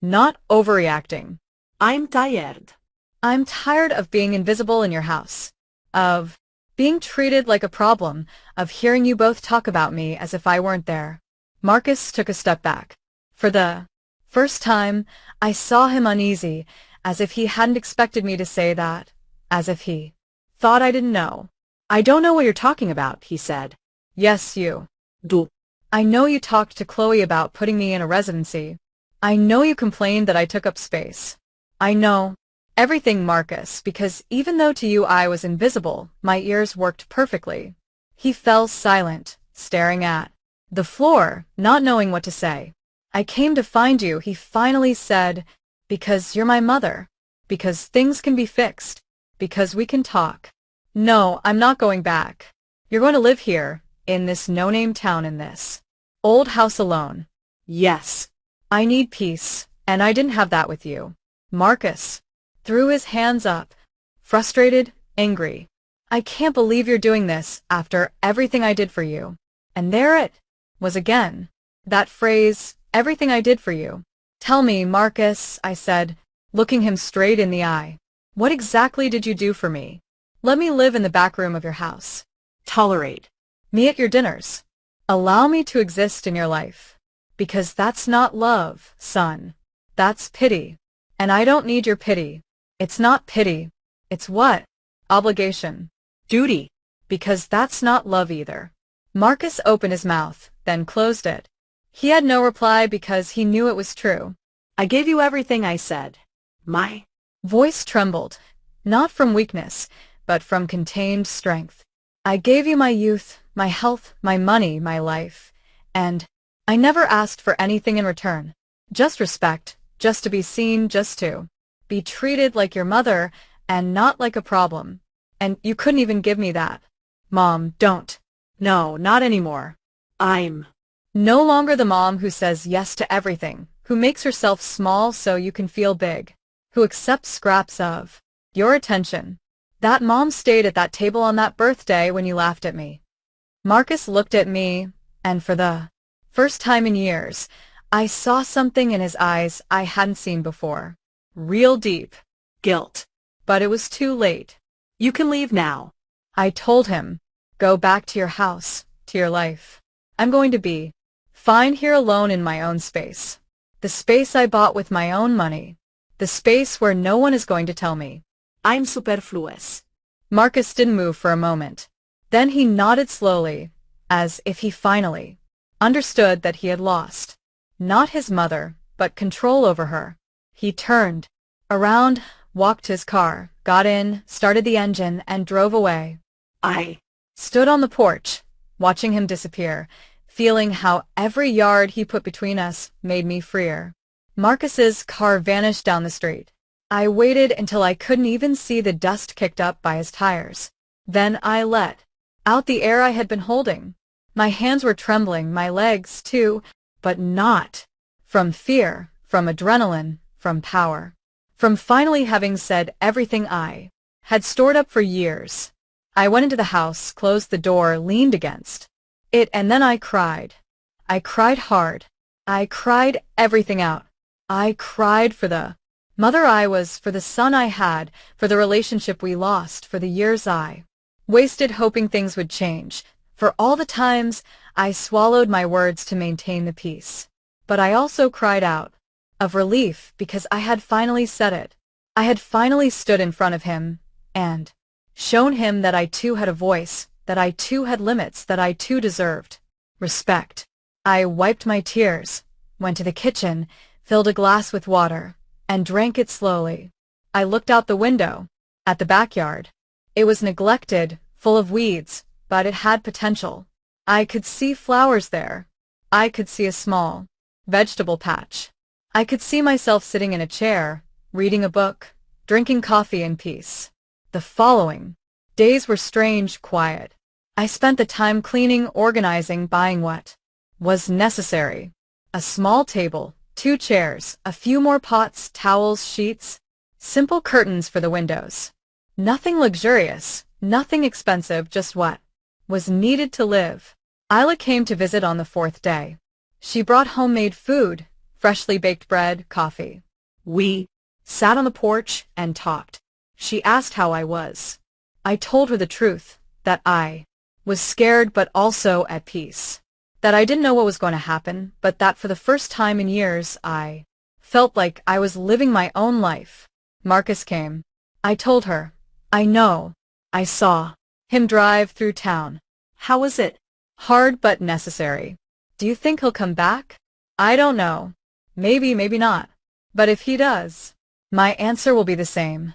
not overreacting. I'm tired. I'm tired of being invisible in your house. Of being treated like a problem. Of hearing you both talk about me as if I weren't there. Marcus took a step back. For the first time, I saw him uneasy, as if he hadn't expected me to say that. As if he thought I didn't know. I don't know what you're talking about, he said. Yes, you do. I know you talked to Chloe about putting me in a residency. I know you complained that I took up space. I know everything, Marcus, because even though to you I was invisible, my ears worked perfectly. He fell silent, staring at the floor, not knowing what to say. I came to find you, he finally said, because you're my mother. Because things can be fixed. Because we can talk. No, I'm not going back. You're going to live here, in this no-name town, in this old house alone. Yes. I need peace, and I didn't have that with you. Marcus threw his hands up, frustrated, angry. I can't believe you're doing this after everything I did for you. And there it was again. That phrase, everything I did for you. Tell me, Marcus, I said, looking him straight in the eye. What exactly did you do for me? Let me live in the back room of your house. Tolerate me at your dinners. Allow me to exist in your life. Because that's not love, son. That's pity. And I don't need your pity. It's not pity. It's what? Obligation. Duty. Because that's not love either. Marcus opened his mouth, then closed it. He had no reply because he knew it was true. I gave you everything I said. My Voice trembled, not from weakness, but from contained strength. I gave you my youth, my health, my money, my life, and I never asked for anything in return. Just respect, just to be seen, just to be treated like your mother and not like a problem. And you couldn't even give me that. Mom, don't. No, not anymore. I'm No longer the mom who says yes to everything, who makes herself small so you can feel big, who accepts scraps of your attention. That mom stayed at that table on that birthday when you laughed at me. Marcus looked at me, and for the first time in years, I saw something in his eyes I hadn't seen before. Real deep. guilt. But it was too late. You can leave now. I told him, go back to your house, to your life. I'm going to be fine here alone in my own space. The space I bought with my own money. The space where no one is going to tell me. I'm superfluous. Marcus didn't move for a moment. Then he nodded slowly, as if he finally understood that he had lost. Not his mother, but control over her. He turned around, walked to his car, got in, started the engine, and drove away. I Stood on the porch, watching him disappear, feeling how every yard he put between us made me freer. Marcus's car vanished down the street. I waited until I couldn't even see the dust kicked up by his tires. Then I let out the air I had been holding. My hands were trembling, my legs too, but not from fear, from adrenaline, from power. From finally having said everything I had stored up for years. I went into the house, closed the door, leaned against it, and then I cried. I cried hard. I cried everything out. I cried for the mother I was, for the son I had, for the relationship we lost, for the years I wasted hoping things would change, for all the times I swallowed my words to maintain the peace. But I also cried out of relief because I had finally said it. I had finally stood in front of him and shown him that I too had a voice, that I too had limits, that I too deserved respect. I wiped my tears, went to the kitchen, filled a glass with water, and drank it slowly. I looked out the window, at the backyard. It was neglected, full of weeds, but it had potential. I could see flowers there. I could see a small vegetable patch. I could see myself sitting in a chair, reading a book, drinking coffee in peace. The following days were strange, quiet. I spent the time cleaning, organizing, buying what was necessary. A small table, 2 chairs, a few more pots, towels, sheets, simple curtains for the windows. Nothing luxurious, nothing expensive, just what was needed to live. Isla came to visit on the 4th day. She brought homemade food, freshly baked bread, coffee. We sat on the porch and talked. She asked how I was. I told her the truth, that I was scared but also at peace. That I didn't know what was going to happen, but that for the first time in years I felt like I was living my own life. Marcus came. I told her. I know. I saw him drive through town. How was it? Hard but necessary. Do you think he'll come back? I don't know. Maybe, maybe not. But if he does, my answer will be the same.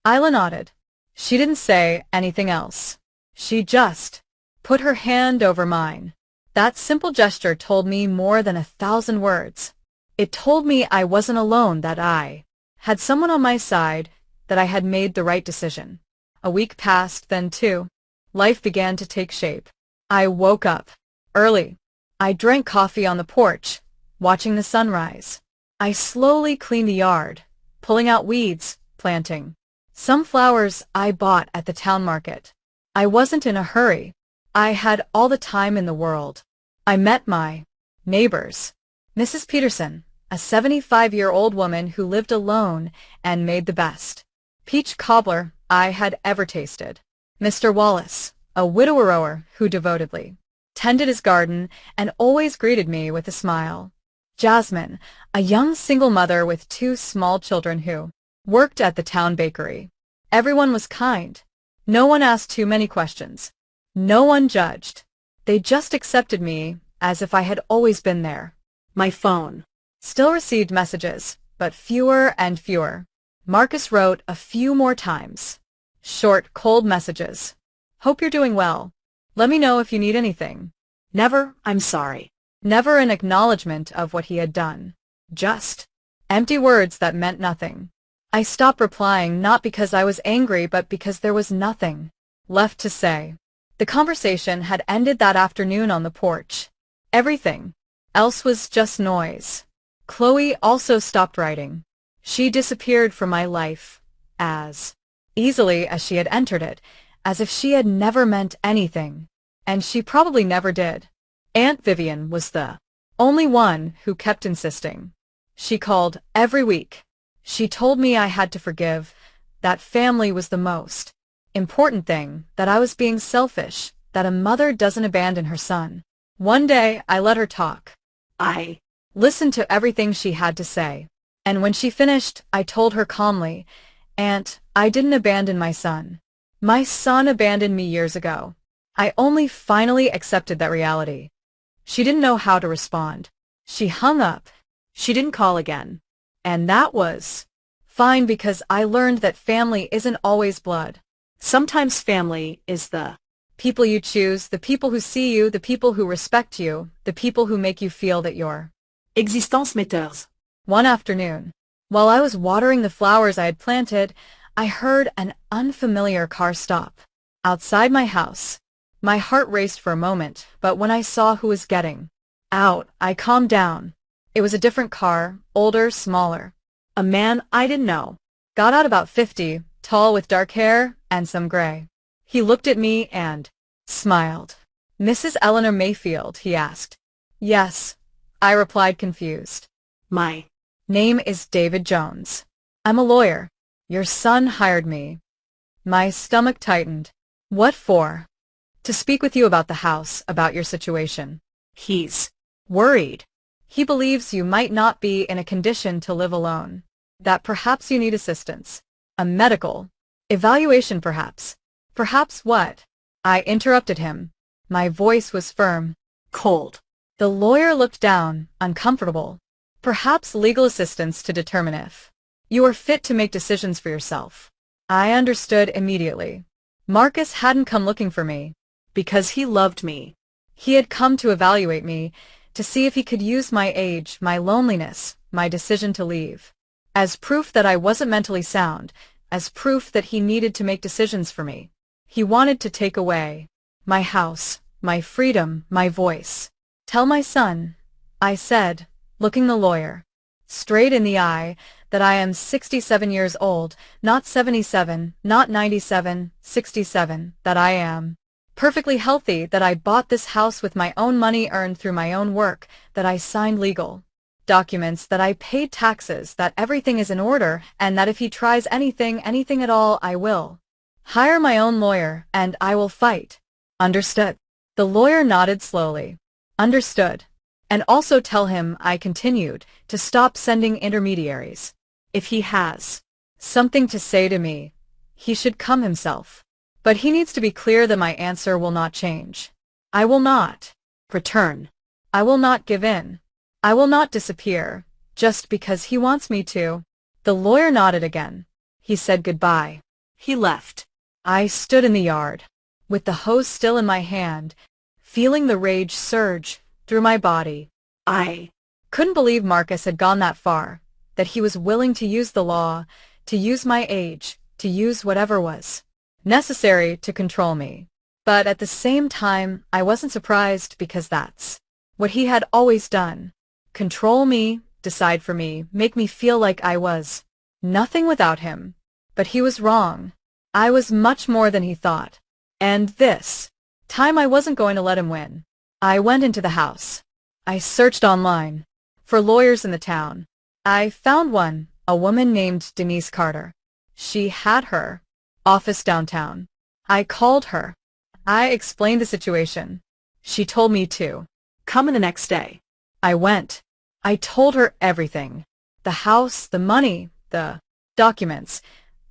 Isla nodded. She didn't say anything else. She just put her hand over mine. That simple gesture told me more than 1,000 words. It told me I wasn't alone, that I had someone on my side, that I had made the right decision. A week passed, then 2. Life began to take shape. I woke up early. I drank coffee on the porch, watching the sunrise. I slowly cleaned the yard, pulling out weeds, planting some flowers I bought at the town market. I wasn't in a hurry. I had all the time in the world. I met my neighbors. Mrs. Peterson, a 75-year-old woman who lived alone and made the best peach cobbler I had ever tasted. Mr. Wallace, a widower who devotedly tended his garden and always greeted me with a smile. Jasmine, a young single mother with 2 small children who worked at the town bakery. Everyone was kind. No one asked too many questions. No one judged. They just accepted me as if I had always been there. My phone. Still received messages, but fewer and fewer. Marcus wrote a few more times. Short, cold messages. Hope you're doing well. Let me know if you need anything. Never, I'm sorry. Never an acknowledgement of what he had done. Just empty words that meant nothing. I stopped replying not because I was angry but because there was nothing left to say. The conversation had ended that afternoon on the porch. Everything else was just noise. Chloe also stopped writing. She disappeared from my life as easily as she had entered it, as if she had never meant anything. And she probably never did. Aunt Vivian was the only one who kept insisting. She called every week. She told me I had to forgive, that family was the most important thing, that I was being selfish, that a mother doesn't abandon her son. One day I let her talk. I Listened to everything she had to say. And when she finished, I told her calmly, "Aunt, I didn't abandon my son. My son abandoned me years ago." I only finally accepted that reality. She didn't know how to respond. She hung up. She didn't call again. And that was fine because I learned that family isn't always blood. Sometimes family is the People you choose, the people who see you, the people who respect you, the people who make you feel that you're. existence matters. One afternoon, while I was watering the flowers I had planted, I heard an unfamiliar car stop outside my house. My heart raced for a moment, but when I saw who was getting out, I calmed down. It was a different car, older, smaller. A man I didn't know. Got out about 50, tall with dark hair and some gray. He looked at me and smiled. "Mrs. Eleanor Mayfield?" he asked. "Yes," I replied, confused. My "Name is David Jones. I'm a lawyer. Your son hired me." My stomach tightened. "What for?" "To speak with you about the house, about your situation." he's Worried. He believes you might not be in a condition to live alone. That perhaps you need assistance. A medical evaluation perhaps. Perhaps what? I interrupted him. My voice was firm. cold. The lawyer looked down, uncomfortable. Perhaps legal assistance to determine if you are fit to make decisions for yourself. I understood immediately. Marcus hadn't come looking for me. Because he loved me. He had come to evaluate me, to see if he could use my age, my loneliness, my decision to leave, as proof that I wasn't mentally sound, as proof that he needed to make decisions for me. He wanted to take away my house, my freedom, my voice. "Tell my son," I said, looking the lawyer straight in the eye, "that I am 67 years old, not 77, not 97, 67, that I am perfectly healthy, that I bought this house with my own money earned through my own work, that I signed legal documents, that I paid taxes, that everything is in order, and that if he tries anything at all, I will hire my own lawyer, and I will fight." Understood. The lawyer nodded slowly. Understood. And also tell him, I continued, to stop sending intermediaries. If he has something to say to me, he should come himself. But he needs to be clear that my answer will not change. I will not return. I will not give in. I will not disappear, just because he wants me to. The lawyer nodded again. He said goodbye. He left. I stood in the yard, with the hose still in my hand, feeling the rage surge through my body. I couldn't believe Marcus had gone that far, that he was willing to use the law, to use my age, to use whatever was necessary to control me. But at the same time, I wasn't surprised because that's what he had always done. Control me, decide for me, make me feel like I was nothing without him. But he was wrong. I was much more than he thought. And this time I wasn't going to let him win. I went into the house. I searched online for lawyers in the town. I found one, a woman named Denise Carter. She had her office downtown. I called her. I explained the situation. She told me to come in the next day. I went. I told her everything. The house, the money, the documents,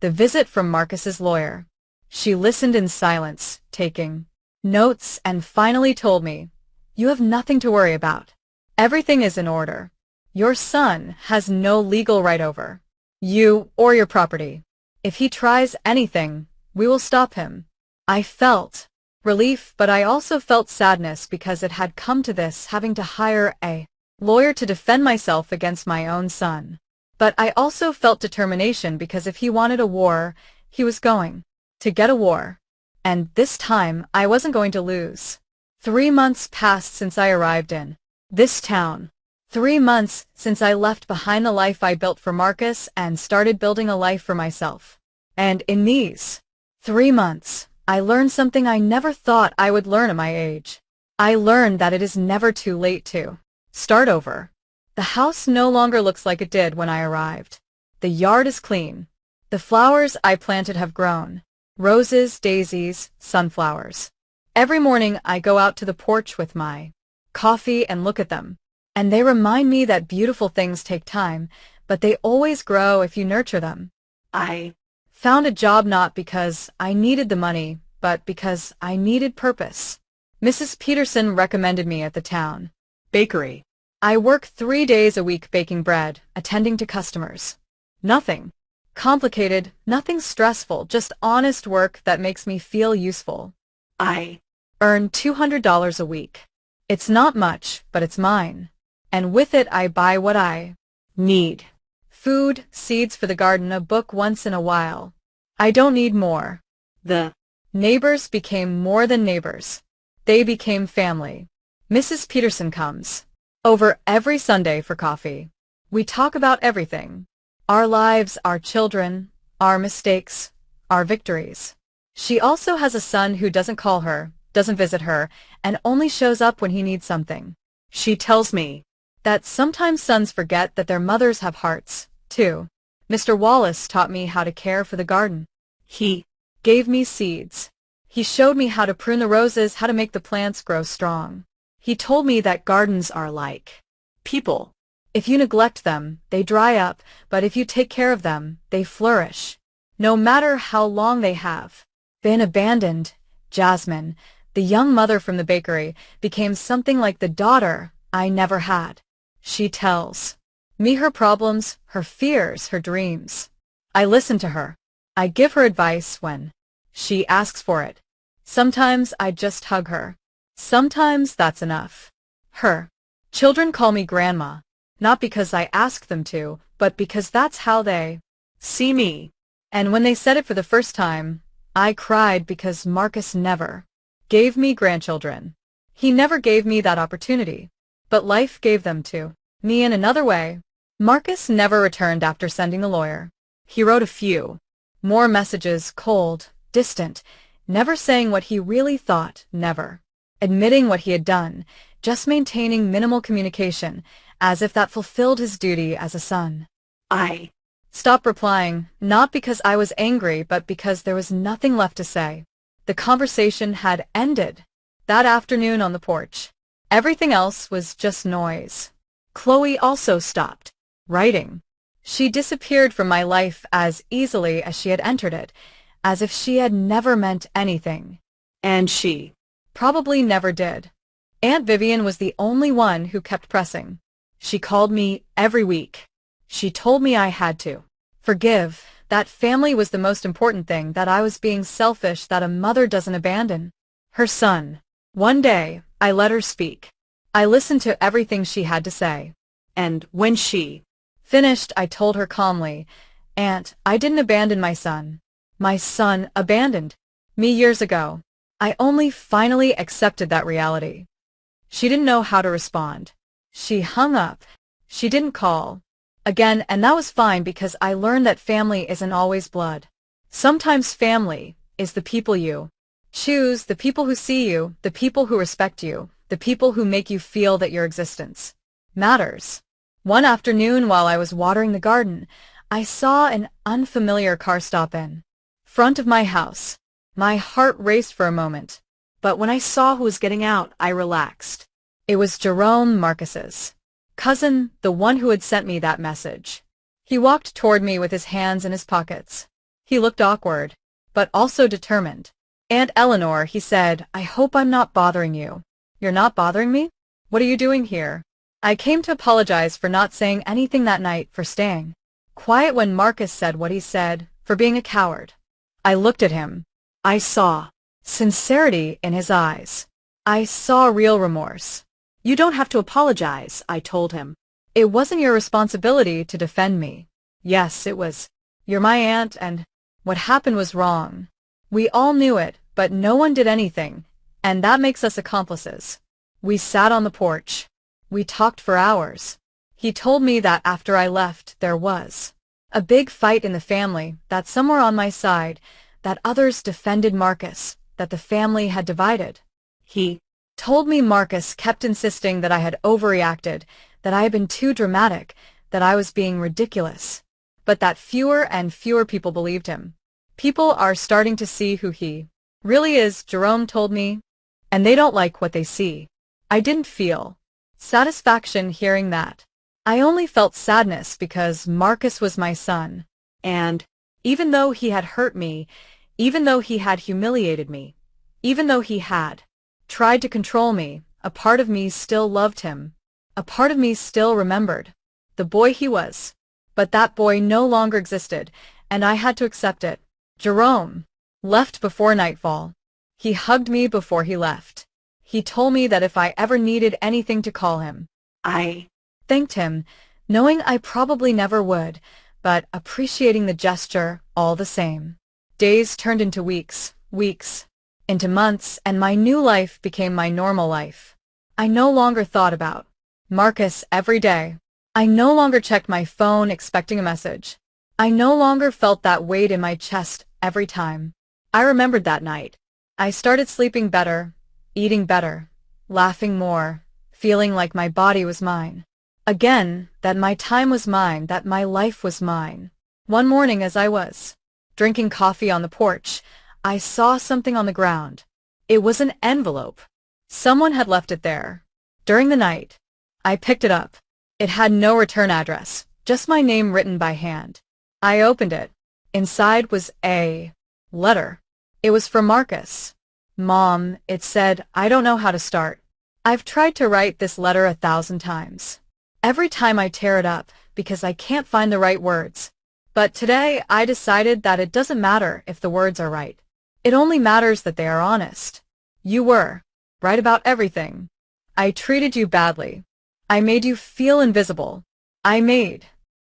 the visit from Marcus's lawyer. She listened in silence, taking notes, and finally told me, "You have nothing to worry about. Everything is in order. Your son has no legal right over you or your property. If he tries anything, we will stop him." I felt relief, but I also felt sadness because it had come to this, having to hire a lawyer to defend myself against my own son. But I also felt determination because if he wanted a war, he was going to get a war. And this time, I wasn't going to lose. 3 months passed since I arrived in this town. 3 months since I left behind the life I built for Marcus and started building a life for myself. And in these 3 months, I learned something I never thought I would learn at my age. I learned that it is never too late to start over. The house no longer looks like it did when I arrived. The yard is clean. The flowers I planted have grown. Roses, daisies, sunflowers. Every morning I go out to the porch with my coffee and look at them. And they remind me that beautiful things take time, but they always grow if you nurture them. I found a job not because I needed the money, but because I needed purpose. Mrs. Peterson recommended me at the town bakery. I work 3 days a week baking bread, attending to customers. Nothing complicated, nothing stressful, just honest work that makes me feel useful. I earn $200 a week. It's not much, but it's mine. And with it I buy what I need. Food, seeds for the garden, a book once in a while. I don't need more. The neighbors became more than neighbors. They became family. Mrs. Peterson comes over every Sunday for coffee. We talk about everything. Our lives, our children, our mistakes, our victories. She also has a son who doesn't call her, doesn't visit her, and only shows up when he needs something. She tells me that sometimes sons forget that their mothers have hearts, too. Mr. Wallace taught me how to care for the garden. He gave me seeds. He showed me how to prune the roses, how to make the plants grow strong. He told me that gardens are like people. If you neglect them, they dry up, but if you take care of them, they flourish. No matter how long they have been abandoned, Jasmine, the young mother from the bakery, became something like the daughter I never had. She tells me her problems, her fears, her dreams. I listen to her. I give her advice when she asks for it. Sometimes I just hug her. Sometimes that's enough. Her children call me Grandma, not because I ask them to, but because that's how they see me. And when they said it for the first time, I cried because Marcus never gave me grandchildren. He never gave me that opportunity. But life gave them to me in another way. Marcus never returned after sending the lawyer. He wrote a few more messages, cold, distant, never saying what he really thought, never admitting what he had done, just maintaining minimal communication, as if that fulfilled his duty as a son. I stopped replying, not because I was angry, but because there was nothing left to say. The conversation had ended that afternoon on the porch. Everything else was just noise. Chloe also stopped writing. She disappeared from my life as easily as she had entered it, as if she had never meant anything. And she probably never did. Aunt Vivian was the only one who kept pressing. She called me every week. She told me I had to forgive, that family was the most important thing, that I was being selfish, that a mother doesn't abandon her son. One day, I let her speak. I listened to everything she had to say. And when she finished, I told her calmly, "Aunt, I didn't abandon my son. My son abandoned me years ago." I only finally accepted that reality. She didn't know how to respond. She hung up. She didn't call again, and that was fine because I learned that family isn't always blood. Sometimes family is the people you choose, the people who see you, the people who respect you, the people who make you feel that your existence matters. One afternoon while I was watering the garden, I saw an unfamiliar car stop in front of my house. My heart raced for a moment, but when I saw who was getting out, I relaxed. It was Jerome, Marcus's cousin, the one who had sent me that message. He walked toward me with his hands in his pockets. He looked awkward, but also determined. Aunt Eleanor, he said, I hope I'm not bothering you. You're not bothering me? What are you doing here? I came to apologize for not saying anything that night, for staying quiet when Marcus said what he said, for being a coward. I looked at him. I saw sincerity in his eyes. I saw real remorse. You don't have to apologize, I told him. It wasn't your responsibility to defend me. Yes, it was. You're my aunt, and what happened was wrong. We all knew it, but no one did anything, and that makes us accomplices. We sat on the porch. We talked for hours. He told me that after I left, there was a big fight in the family, that some were on my side, that others defended Marcus, that the family had divided. He told me Marcus kept insisting that I had overreacted, that I had been too dramatic, that I was being ridiculous, but that fewer and fewer people believed him. People are starting to see who he really is, Jerome told me, and they don't like what they see. I didn't feel satisfaction hearing that. I only felt sadness because Marcus was my son, and even though he had hurt me, even though he had humiliated me, even though he had tried to control me, a part of me still loved him. A part of me still remembered the boy he was. But that boy no longer existed, and I had to accept it. Jerome left before nightfall. He hugged me before he left. He told me that if I ever needed anything to call him. I thanked him, knowing I probably never would, but appreciating the gesture all the same. Days turned into weeks, weeks into months, and my new life became my normal life. I no longer thought about Marcus every day. I no longer checked my phone expecting a message. I no longer felt that weight in my chest every time. I remembered that night. I started sleeping better, eating better, laughing more, feeling like my body was mine. Again, that my time was mine, that my life was mine. One morning as I was drinking coffee on the porch, I saw something on the ground. It was an envelope. Someone had left it there. During the night, I picked it up. It had no return address, just my name written by hand. I opened it. Inside was a letter. It was from Marcus. Mom, it said, I don't know how to start. I've tried to write this letter 1,000 times. Every time I tear it up, because I can't find the right words. But today I decided that it doesn't matter if the words are right. It only matters that they are honest. You were right about everything. I treated you badly. I made you feel invisible. I made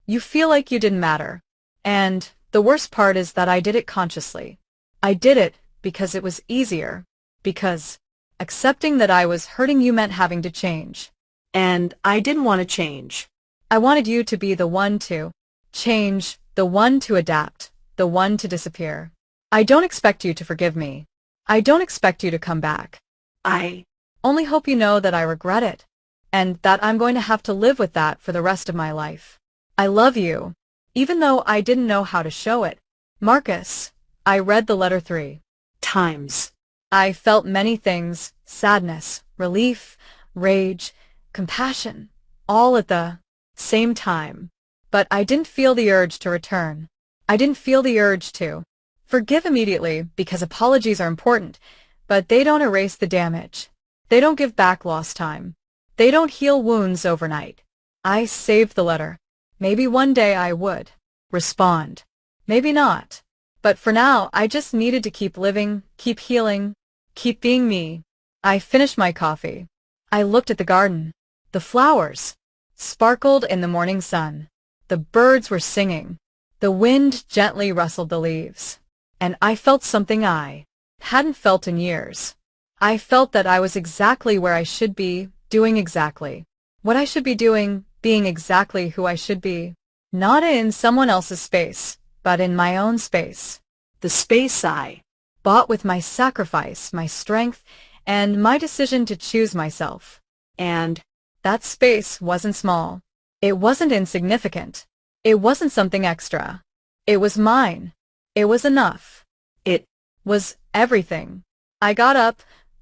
you feel like you didn't matter. And the worst part is that I did it consciously. I did it because it was easier. Because accepting that I was hurting you meant having to change. And I didn't want to change. I wanted you to be the one to change, the one to adapt, the one to disappear. I don't expect you to forgive me. I don't expect you to come back. I only hope you know that I regret it, and that I'm going to have to live with that for the rest of my life. I love you, even though I didn't know how to show it. Marcus, I read the letter 3 times. I felt many things, sadness, relief, rage, compassion, all at the same time. But I didn't feel the urge to return. I didn't feel the urge to forgive immediately, because apologies are important, but they don't erase the damage. They don't give back lost time. They don't heal wounds overnight. I saved the letter. Maybe one day I would respond. Maybe not. But for now, I just needed to keep living, keep healing, keep being me. I finished my coffee. I looked at the garden. The flowers sparkled in the morning sun. The birds were singing. The wind gently rustled the leaves. And I felt something I hadn't felt in years. I felt that I was exactly where I should be, doing exactly what I should be doing, being exactly who I should be. Not in someone else's space, but in my own space. The space I bought with my sacrifice, my strength, and my decision to choose myself. And that space wasn't small. It wasn't insignificant. It wasn't something extra. It was mine. It was enough. It was everything. I got up,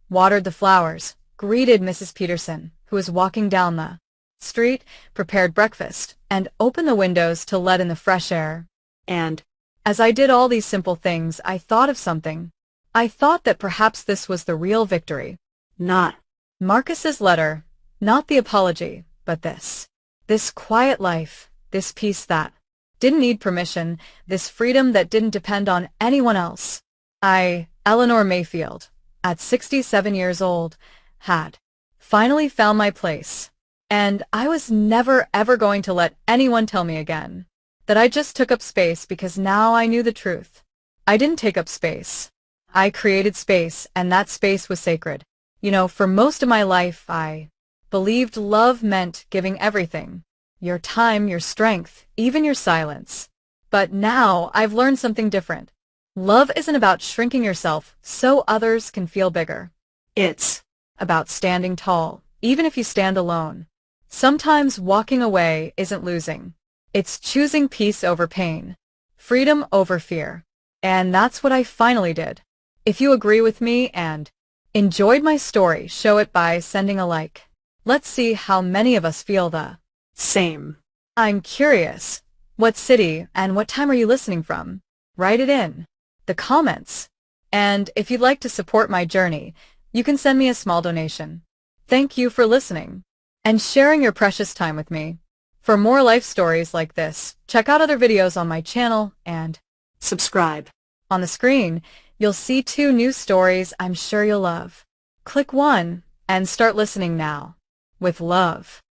watered the flowers, greeted Mrs. Peterson, who was walking down the street, prepared breakfast, and opened the windows to let in the fresh air. And as I did all these simple things, I thought of something. I thought that perhaps this was the real victory. Not. Marcus's letter, not the apology, but this. This quiet life, this peace that didn't need permission, this freedom that didn't depend on anyone else. I, Eleanor Mayfield, at 67 years old, had finally found my place. And I was never ever going to let anyone tell me again that I just took up space because now I knew the truth. I didn't take up space. I created space, and that space was sacred. You know, for most of my life, I believed love meant giving everything. Your time, your strength, even your silence. But now I've learned something different. Love isn't about shrinking yourself so others can feel bigger. It's about standing tall, even if you stand alone. Sometimes walking away isn't losing. It's choosing peace over pain, freedom over fear. And that's what I finally did. If you agree with me and enjoyed my story, show it by sending a like. Let's see how many of us feel the Same. I'm curious. What city and what time are you listening from? Write it in the comments. And if you'd like to support my journey, you can send me a small donation. Thank you for listening and sharing your precious time with me. For more life stories like this, check out other videos on my channel and Subscribe. on the screen, you'll see 2 new stories I'm sure you'll love. Click one and start listening now. With love.